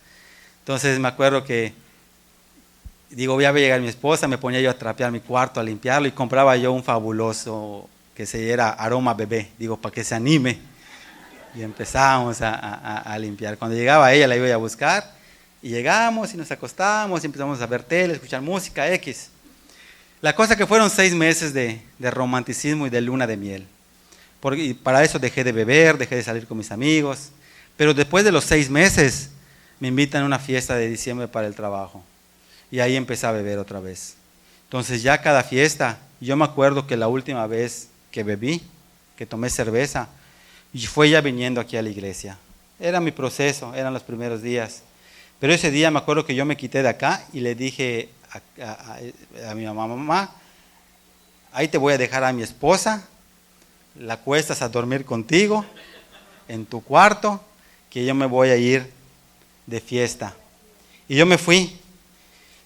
Entonces me acuerdo que, digo, ya va a llegar mi esposa, me ponía yo a trapear mi cuarto, a limpiarlo y compraba yo un fabuloso que se era aroma bebé, digo, para que se anime. Y empezábamos a limpiar. Cuando llegaba ella la iba a buscar y llegamos y nos acostábamos y empezamos a ver tele, escuchar música, X. La cosa que fueron 6 meses de romanticismo y de luna de miel. Y para eso dejé de beber, dejé de salir con mis amigos. Pero después de los 6 meses me invitan a una fiesta de diciembre para el trabajo. Y ahí empecé a beber otra vez. Entonces ya cada fiesta, yo me acuerdo que la última vez que bebí, que tomé cerveza, y fue ya viniendo aquí a la iglesia. Era mi proceso, eran los primeros días. Pero ese día me acuerdo que yo me quité de acá y le dije a mi mamá, ahí te voy a dejar a mi esposa, la acuestas a dormir contigo en tu cuarto, que yo me voy a ir de fiesta. Y yo me fui.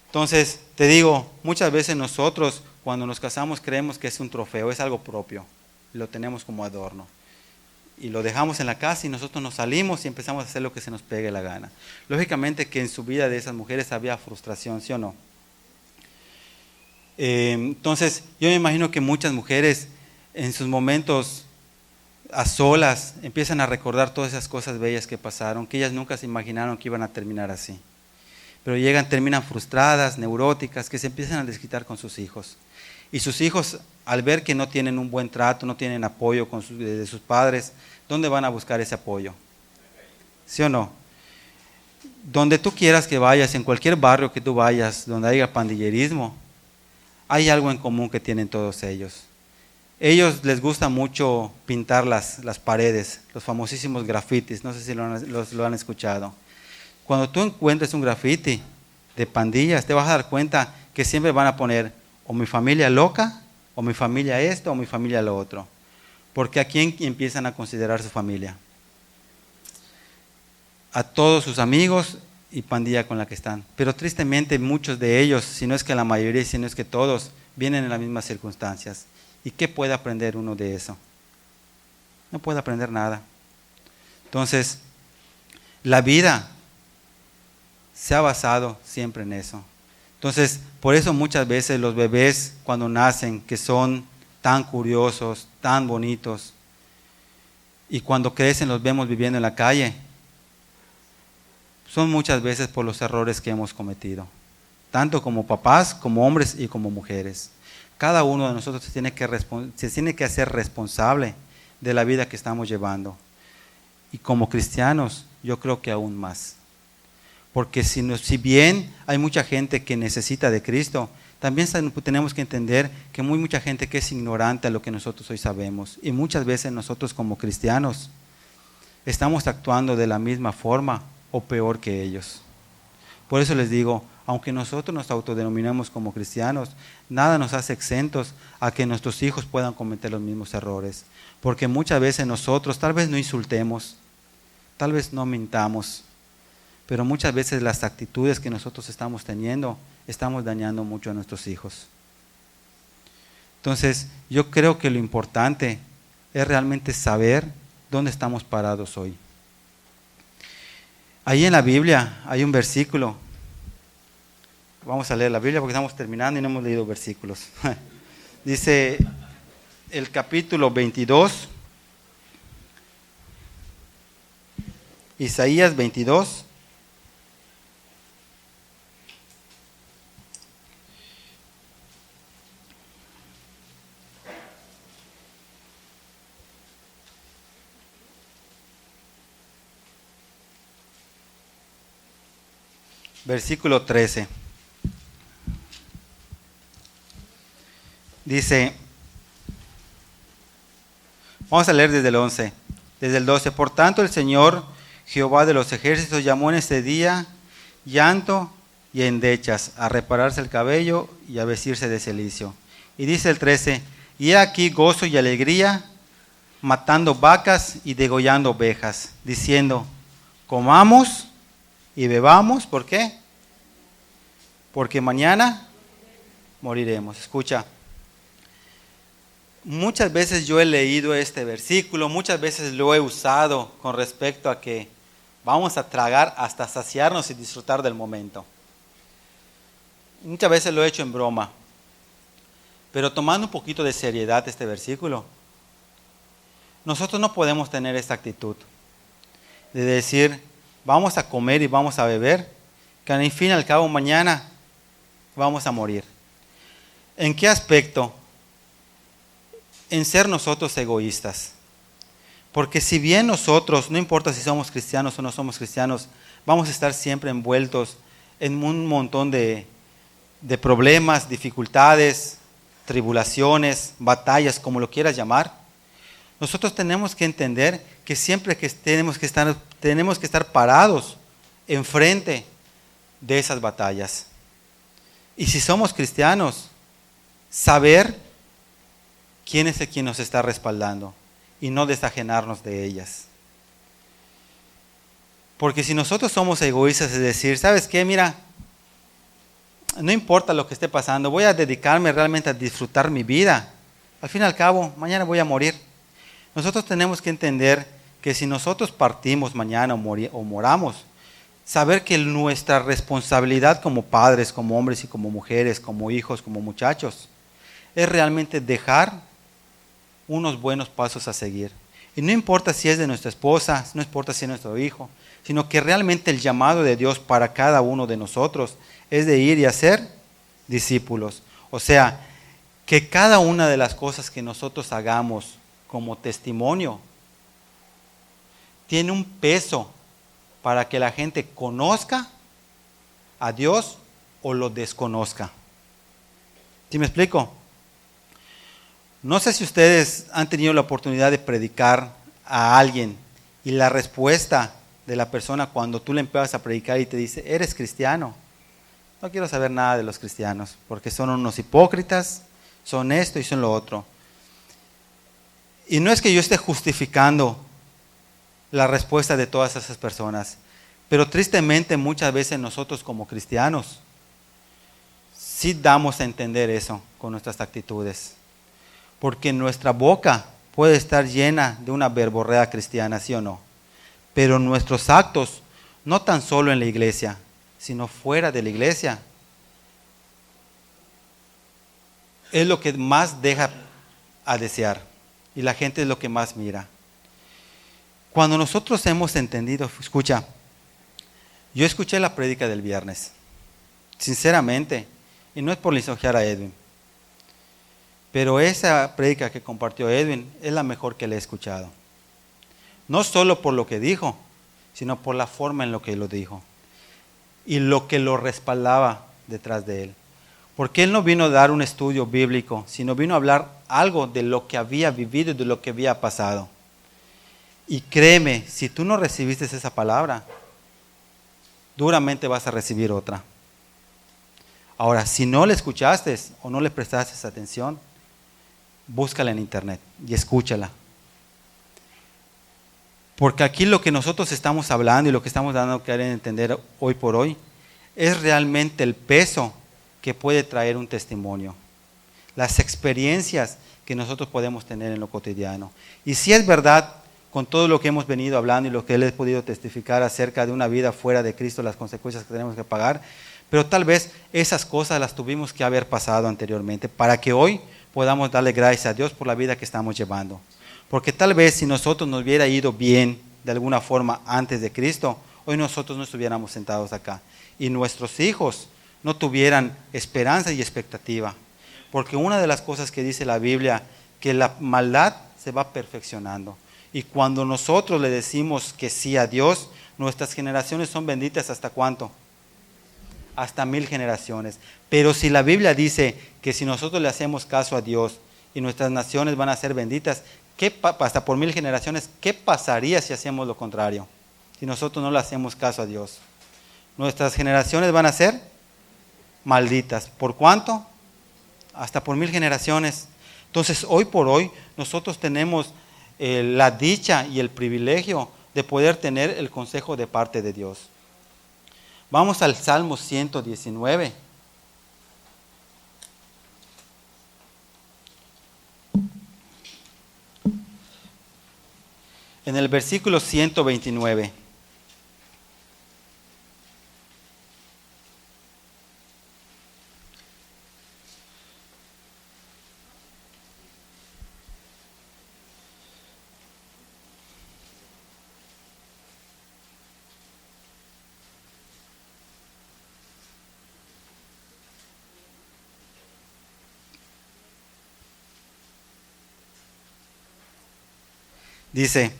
Entonces, te digo, muchas veces nosotros cuando nos casamos creemos que es un trofeo, es algo propio, lo tenemos como adorno. Y lo dejamos en la casa y nosotros nos salimos y empezamos a hacer lo que se nos pegue la gana. Lógicamente que en su vida de esas mujeres había frustración, ¿sí o no? Entonces, yo me imagino que muchas mujeres en sus momentos a solas empiezan a recordar todas esas cosas bellas que pasaron, que ellas nunca se imaginaron que iban a terminar así. Pero terminan frustradas, neuróticas, que se empiezan a desquitar con sus hijos. Y sus hijos, al ver que no tienen un buen trato, no tienen apoyo de sus padres, ¿dónde van a buscar ese apoyo? ¿Sí o no? Donde tú quieras que vayas, en cualquier barrio que tú vayas, donde haya pandillerismo, hay algo en común que tienen todos ellos. Ellos les gusta mucho pintar las paredes, los famosísimos grafitis, no sé si lo han escuchado. Cuando tú encuentres un grafiti de pandillas, te vas a dar cuenta que siempre van a poner o mi familia loca, o mi familia esto, o mi familia lo otro. Porque ¿a quién empiezan a considerar su familia? A todos sus amigos y pandilla con la que están. Pero tristemente muchos de ellos, si no es que la mayoría, si no es que todos, vienen en las mismas circunstancias. ¿Y qué puede aprender uno de eso? No puede aprender nada. Entonces, la vida se ha basado siempre en eso. Entonces, por eso muchas veces los bebés cuando nacen, que son tan curiosos, tan bonitos, y cuando crecen los vemos viviendo en la calle, son muchas veces por los errores que hemos cometido, tanto como papás, como hombres y como mujeres. Cada uno de nosotros se tiene que hacer responsable de la vida que estamos llevando. Y como cristianos, yo creo que aún más. Porque si bien hay mucha gente que necesita de Cristo, también tenemos que entender que hay mucha gente que es ignorante a lo que nosotros hoy sabemos. Y muchas veces nosotros como cristianos estamos actuando de la misma forma o peor que ellos. Por eso les digo, aunque nosotros nos autodenominemos como cristianos, nada nos hace exentos a que nuestros hijos puedan cometer los mismos errores. Porque muchas veces nosotros tal vez no insultemos, tal vez no mintamos, pero muchas veces las actitudes que nosotros estamos teniendo, estamos dañando mucho a nuestros hijos. Entonces, yo creo que lo importante es realmente saber dónde estamos parados hoy. Ahí en la Biblia hay un versículo. Vamos a leer la Biblia porque estamos terminando y no hemos leído versículos. Dice el capítulo 22, Isaías 22. Versículo 13. Dice, vamos a leer desde el 11, desde el 12. Por tanto, el Señor Jehová de los ejércitos llamó en ese día llanto y endechas, a repararse el cabello y a vestirse de cilicio. Y dice el 13, y he aquí gozo y alegría, matando vacas y degollando ovejas, diciendo, comamos y bebamos. ¿Por qué? Porque mañana moriremos. Escucha, muchas veces yo he leído este versículo, muchas veces lo he usado con respecto a que vamos a tragar hasta saciarnos y disfrutar del momento. Muchas veces lo he hecho en broma, pero tomando un poquito de seriedad este versículo, nosotros no podemos tener esta actitud de decir, vamos a comer y vamos a beber, que al fin y al cabo mañana vamos a morir. ¿En qué aspecto? En ser nosotros egoístas. Porque si bien nosotros, no importa si somos cristianos o no somos cristianos, vamos a estar siempre envueltos en un montón de problemas, dificultades, tribulaciones, batallas, como lo quieras llamar, nosotros tenemos que entender que siempre que tenemos que estar parados enfrente de esas batallas. Y si somos cristianos, saber quién es el quien nos está respaldando y no desajenarnos de ellas. Porque si nosotros somos egoístas, es decir, ¿sabes qué? Mira, no importa lo que esté pasando, voy a dedicarme realmente a disfrutar mi vida. Al fin y al cabo, mañana voy a morir. Nosotros tenemos que entender que si nosotros partimos mañana o moramos, saber que nuestra responsabilidad como padres, como hombres y como mujeres, como hijos, como muchachos, es realmente dejar unos buenos pasos a seguir. Y no importa si es de nuestra esposa, no importa si es nuestro hijo, sino que realmente el llamado de Dios para cada uno de nosotros es de ir y hacer discípulos. O sea, que cada una de las cosas que nosotros hagamos como testimonio tiene un peso para que la gente conozca a Dios o lo desconozca. ¿Sí me explico? No sé si ustedes han tenido la oportunidad de predicar a alguien y la respuesta de la persona cuando tú le empiezas a predicar y te dice, ¿eres cristiano? No quiero saber nada de los cristianos porque son unos hipócritas, son esto y son lo otro. Y no es que yo esté justificando la respuesta de todas esas personas, pero tristemente muchas veces nosotros como cristianos sí damos a entender eso con nuestras actitudes. Porque nuestra boca puede estar llena de una verborrea cristiana, ¿sí o no? Pero nuestros actos, no tan solo en la iglesia, sino fuera de la iglesia, es lo que más deja a desear. Y la gente es lo que más mira. Cuando nosotros hemos entendido, escucha, yo escuché la prédica del viernes, sinceramente, y no es por lisonjear a Edwin, pero esa prédica que compartió Edwin es la mejor que le he escuchado. No solo por lo que dijo, sino por la forma en la que lo dijo. y lo que lo respaldaba detrás de él. Porque él no vino a dar un estudio bíblico, sino vino a hablar algo de lo que había vivido y de lo que había pasado. Y créeme, si tú no recibiste esa palabra, duramente vas a recibir otra. Ahora, si no le escuchaste o no le prestaste atención, búscala en internet y escúchala. Porque aquí lo que nosotros estamos hablando y lo que estamos dando a querer entender hoy por hoy es realmente el peso que puede traer un testimonio. Las experiencias que nosotros podemos tener en lo cotidiano. Y si es verdad, con todo lo que hemos venido hablando y lo que él ha podido testificar acerca de una vida fuera de Cristo, las consecuencias que tenemos que pagar, pero tal vez esas cosas las tuvimos que haber pasado anteriormente para que hoy podamos darle gracias a Dios por la vida que estamos llevando. Porque tal vez si nosotros nos hubiera ido bien de alguna forma antes de Cristo, hoy nosotros no estuviéramos sentados acá. Y nuestros hijos no tuvieran esperanza y expectativa. Porque una de las cosas que dice la Biblia, que la maldad se va perfeccionando. Y cuando nosotros le decimos que sí a Dios, nuestras generaciones son benditas ¿hasta cuánto? Hasta 1000 generaciones. Pero si la Biblia dice que si nosotros le hacemos caso a Dios y nuestras naciones van a ser benditas, hasta por 1000 generaciones, ¿qué pasaría si hacemos lo contrario? Si nosotros no le hacemos caso a Dios. Nuestras generaciones van a ser malditas. ¿Por cuánto? Hasta por 1000 generaciones. Entonces, hoy por hoy, nosotros tenemos la dicha y el privilegio de poder tener el consejo de parte de Dios. Vamos al Salmo 119. En el versículo 129. Dice,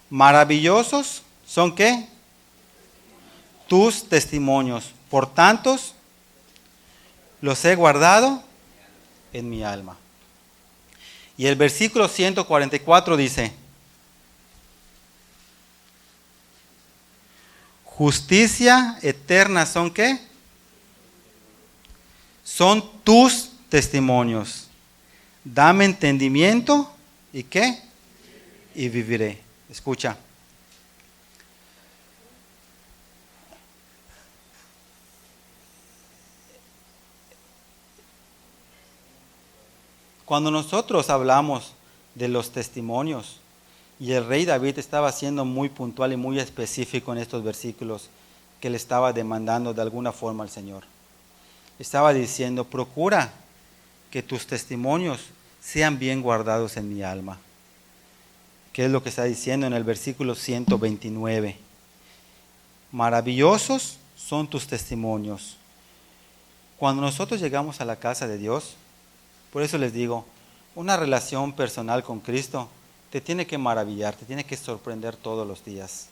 maravillosos son ¿qué? Tus testimonios, por tantos los he guardado en mi alma. Y el versículo 144 dice, justicia eterna son ¿qué? Son tus testimonios. Dame entendimiento y ¿qué? Y viviré. Escucha. Cuando nosotros hablamos de los testimonios, y el rey David estaba siendo muy puntual y muy específico en estos versículos que le estaba demandando de alguna forma al Señor. Estaba diciendo, procura que tus testimonios sean bien guardados en mi alma. ¿Qué es lo que está diciendo en el versículo 129? Maravillosos son tus testimonios. Cuando nosotros llegamos a la casa de Dios, por eso les digo, una relación personal con Cristo te tiene que maravillar, te tiene que sorprender todos los días.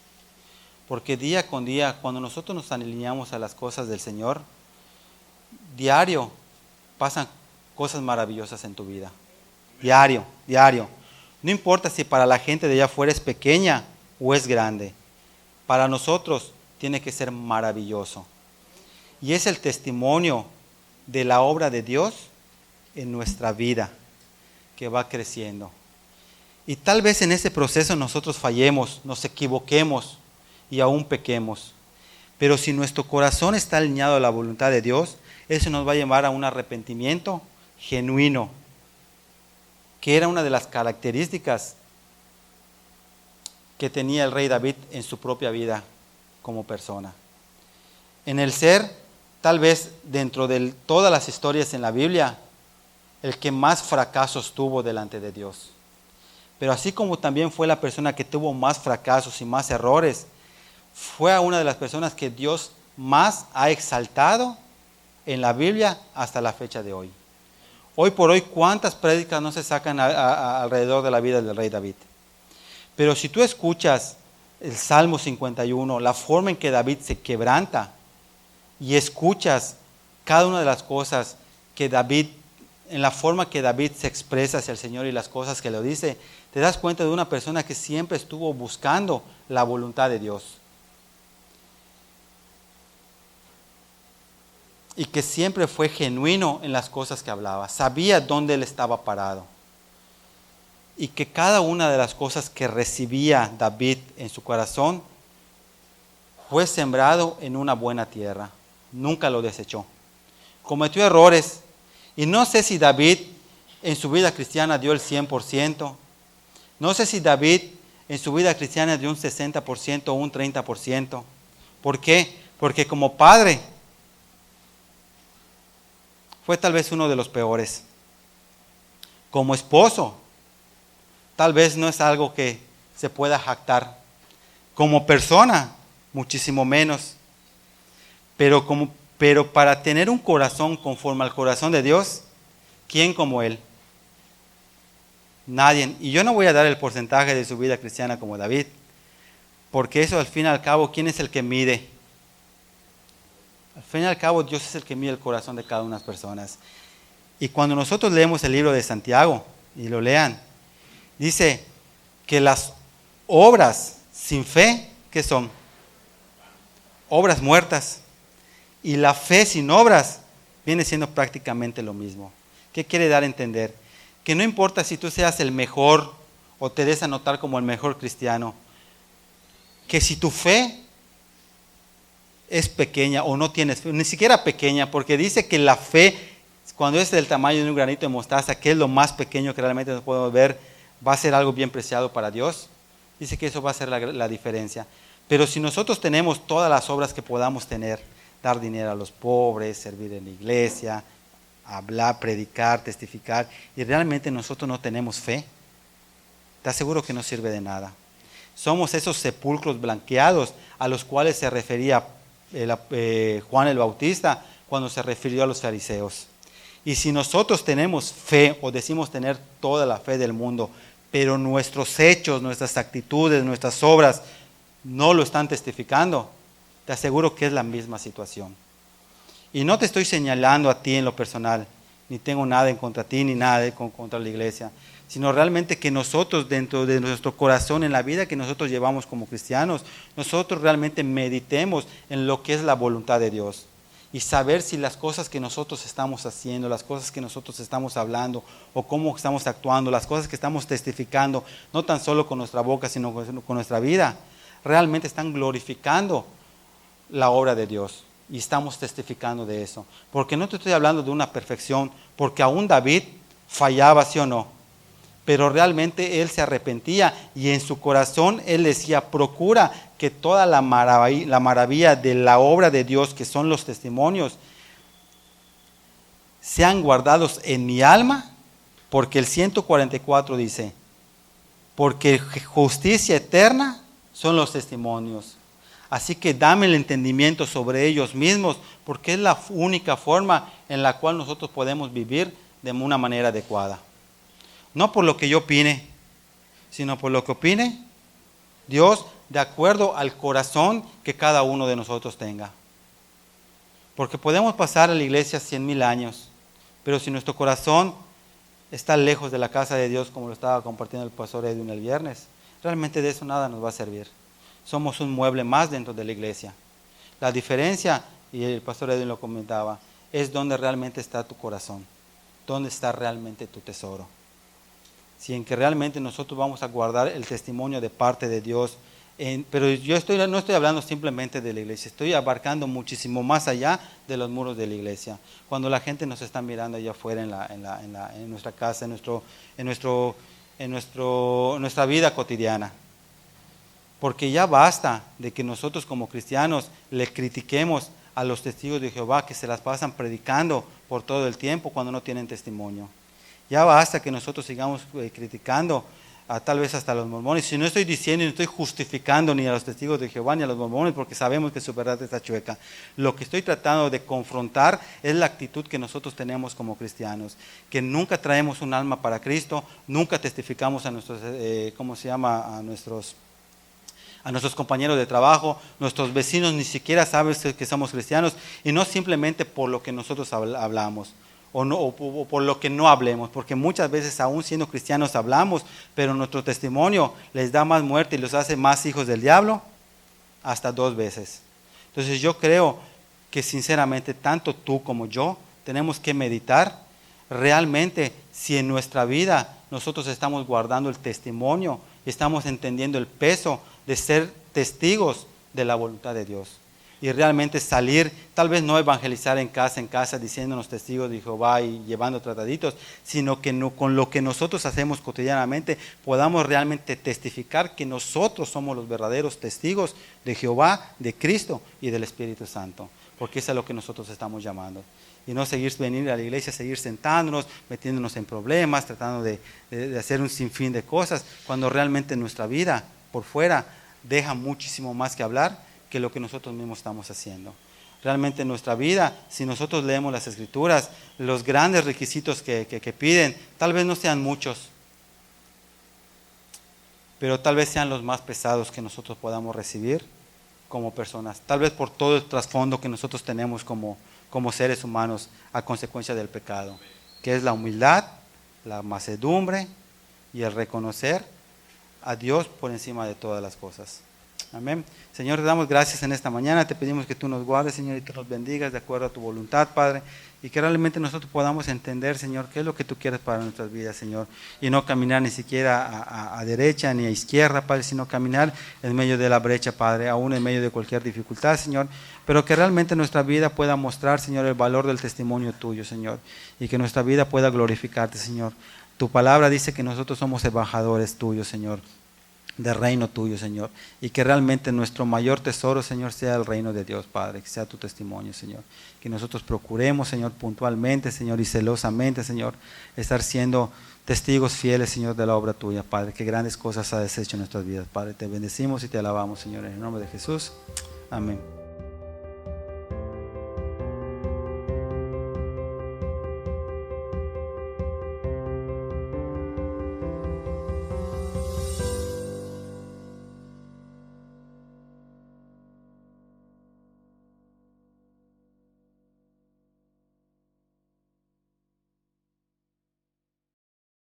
Porque día con día, cuando nosotros nos alineamos a las cosas del Señor, diario pasan cosas maravillosas en tu vida. Diario, diario. No importa si para la gente de allá afuera es pequeña o es grande. Para nosotros tiene que ser maravilloso. Y es el testimonio de la obra de Dios en nuestra vida que va creciendo. Y tal vez en ese proceso nosotros fallemos, nos equivoquemos y aún pequemos. Pero si nuestro corazón está alineado a la voluntad de Dios, eso nos va a llevar a un arrepentimiento genuino, que era una de las características que tenía el rey David en su propia vida como persona. En el ser, tal vez dentro de todas las historias en la Biblia, el que más fracasos tuvo delante de Dios. Pero así como también fue la persona que tuvo más fracasos y más errores, fue una de las personas que Dios más ha exaltado en la Biblia hasta la fecha de hoy. Hoy por hoy, ¿cuántas prédicas no se sacan alrededor de la vida del rey David? Pero si tú escuchas el Salmo 51, la forma en que David se quebranta, y escuchas cada una de las cosas que David, en la forma que David se expresa hacia el Señor y las cosas que le dice, te das cuenta de una persona que siempre estuvo buscando la voluntad de Dios. Y que siempre fue genuino en las cosas que hablaba. Sabía dónde él estaba parado. Y que cada una de las cosas que recibía David en su corazón fue sembrado en una buena tierra. Nunca lo desechó. Cometió errores. Y no sé si David en su vida cristiana dio el 100%. No sé si David en su vida cristiana dio un 60% o un 30%. ¿Por qué? Porque como padre fue tal vez uno de los peores. Como esposo, tal vez no es algo que se pueda jactar. Como persona, muchísimo menos. Pero para tener un corazón conforme al corazón de Dios, ¿quién como él? Nadie. Y yo no voy a dar el porcentaje de su vida cristiana como David, porque eso al fin y al cabo, ¿quién es el que mide? Al fin y al cabo, Dios es el que mide el corazón de cada una de las personas. Y cuando nosotros leemos el libro de Santiago, y lo lean, dice que las obras sin fe, ¿qué son? Obras muertas. Y la fe sin obras viene siendo prácticamente lo mismo. ¿Qué quiere dar a entender? Que no importa si tú seas el mejor o te des a notar como el mejor cristiano, que si tu fe es pequeña o no tienes fe, ni siquiera pequeña, porque dice que la fe, cuando es del tamaño de un granito de mostaza, que es lo más pequeño que realmente nos podemos ver, va a ser algo bien preciado para Dios. Dice que eso va a ser la diferencia. Pero si nosotros tenemos todas las obras que podamos tener, dar dinero a los pobres, servir en la iglesia, hablar, predicar, testificar, y realmente nosotros no tenemos fe, te aseguro que no sirve de nada. Somos esos sepulcros blanqueados a los cuales se refería Juan el Bautista cuando se refirió a los fariseos. Y si nosotros tenemos fe o decimos tener toda la fe del mundo, pero nuestros hechos, nuestras actitudes, nuestras obras no lo están testificando, te aseguro que es la misma situación. Y no te estoy señalando a ti en lo personal, ni tengo nada en contra de ti, ni nada contra la iglesia, sino realmente que nosotros dentro de nuestro corazón, en la vida que nosotros llevamos como cristianos, nosotros realmente meditemos en lo que es la voluntad de Dios. Y saber si las cosas que nosotros estamos haciendo, las cosas que nosotros estamos hablando, o cómo estamos actuando, las cosas que estamos testificando, no tan solo con nuestra boca, sino con nuestra vida, realmente están glorificando la obra de Dios. Y estamos testificando de eso. Porque no te estoy hablando de una perfección, porque aún David fallaba, ¿sí o no? Pero realmente él se arrepentía y en su corazón él decía, procura que toda la maravilla de la obra de Dios, que son los testimonios, sean guardados en mi alma, porque el 144 dice, porque justicia eterna son los testimonios. Así que dame el entendimiento sobre ellos mismos, porque es la única forma en la cual nosotros podemos vivir de una manera adecuada. No por lo que yo opine, sino por lo que opine Dios, de acuerdo al corazón que cada uno de nosotros tenga. Porque podemos pasar a la iglesia 100,000 años, pero si nuestro corazón está lejos de la casa de Dios, como lo estaba compartiendo el pastor Edwin el viernes, realmente de eso nada nos va a servir. Somos un mueble más dentro de la iglesia. La diferencia, y el pastor Edwin lo comentaba, es donde realmente está tu corazón, dónde está realmente tu tesoro. Si en que realmente nosotros vamos a guardar el testimonio de parte de Dios, pero yo no estoy hablando simplemente de la iglesia, estoy abarcando muchísimo más allá de los muros de la iglesia. Cuando la gente nos está mirando allá afuera en nuestra casa, en nuestra vida cotidiana. Porque ya basta de que nosotros como cristianos le critiquemos a los testigos de Jehová que se las pasan predicando por todo el tiempo cuando no tienen testimonio. Ya basta que nosotros sigamos criticando tal vez hasta a los mormones. Si no estoy diciendo y no estoy justificando ni a los testigos de Jehová ni a los mormones, porque sabemos que su verdad está chueca. Lo que estoy tratando de confrontar es la actitud que nosotros tenemos como cristianos, que nunca traemos un alma para Cristo, nunca testificamos a nuestros, a nuestros compañeros de trabajo, nuestros vecinos ni siquiera saben que somos cristianos, y no simplemente por lo que nosotros hablamos, o por lo que no hablemos, porque muchas veces aún siendo cristianos hablamos, pero nuestro testimonio les da más muerte y los hace más hijos del diablo, hasta 2 veces. Entonces yo creo que sinceramente tanto tú como yo tenemos que meditar realmente si en nuestra vida nosotros estamos guardando el testimonio, estamos entendiendo el peso de ser testigos de la voluntad de Dios. Y realmente salir, tal vez no evangelizar en casa diciéndonos testigos de Jehová y llevando trataditos, sino que con lo que nosotros hacemos cotidianamente podamos realmente testificar que nosotros somos los verdaderos testigos de Jehová, de Cristo y del Espíritu Santo, porque eso es a lo que nosotros estamos llamando. Y no venir a la iglesia, seguir sentándonos, metiéndonos en problemas, tratando de hacer un sinfín de cosas, cuando realmente nuestra vida por fuera deja muchísimo más que hablar que lo que nosotros mismos estamos haciendo. Realmente en nuestra vida, si nosotros leemos las Escrituras, los grandes requisitos que piden, tal vez no sean muchos, pero tal vez sean los más pesados que nosotros podamos recibir como personas, tal vez por todo el trasfondo que nosotros tenemos como seres humanos a consecuencia del pecado, que es la humildad, la mansedumbre y el reconocer a Dios por encima de todas las cosas. Amén. Señor, te damos gracias en esta mañana, te pedimos que tú nos guardes, Señor, y te nos bendigas de acuerdo a tu voluntad, Padre, y que realmente nosotros podamos entender, Señor, qué es lo que tú quieres para nuestras vidas, Señor, y no caminar ni siquiera a derecha ni a izquierda, Padre, sino caminar en medio de la brecha, Padre, aún en medio de cualquier dificultad, Señor, pero que realmente nuestra vida pueda mostrar, Señor, el valor del testimonio tuyo, Señor, y que nuestra vida pueda glorificarte, Señor. Tu palabra dice que nosotros somos embajadores tuyos, Señor, del reino tuyo, Señor, y que realmente nuestro mayor tesoro, Señor, sea el reino de Dios, Padre, que sea tu testimonio, Señor, que nosotros procuremos, Señor, puntualmente, Señor, y celosamente, Señor, estar siendo testigos fieles, Señor, de la obra tuya, Padre, que grandes cosas has hecho en nuestras vidas, Padre, te bendecimos y te alabamos, Señor, en el nombre de Jesús, amén.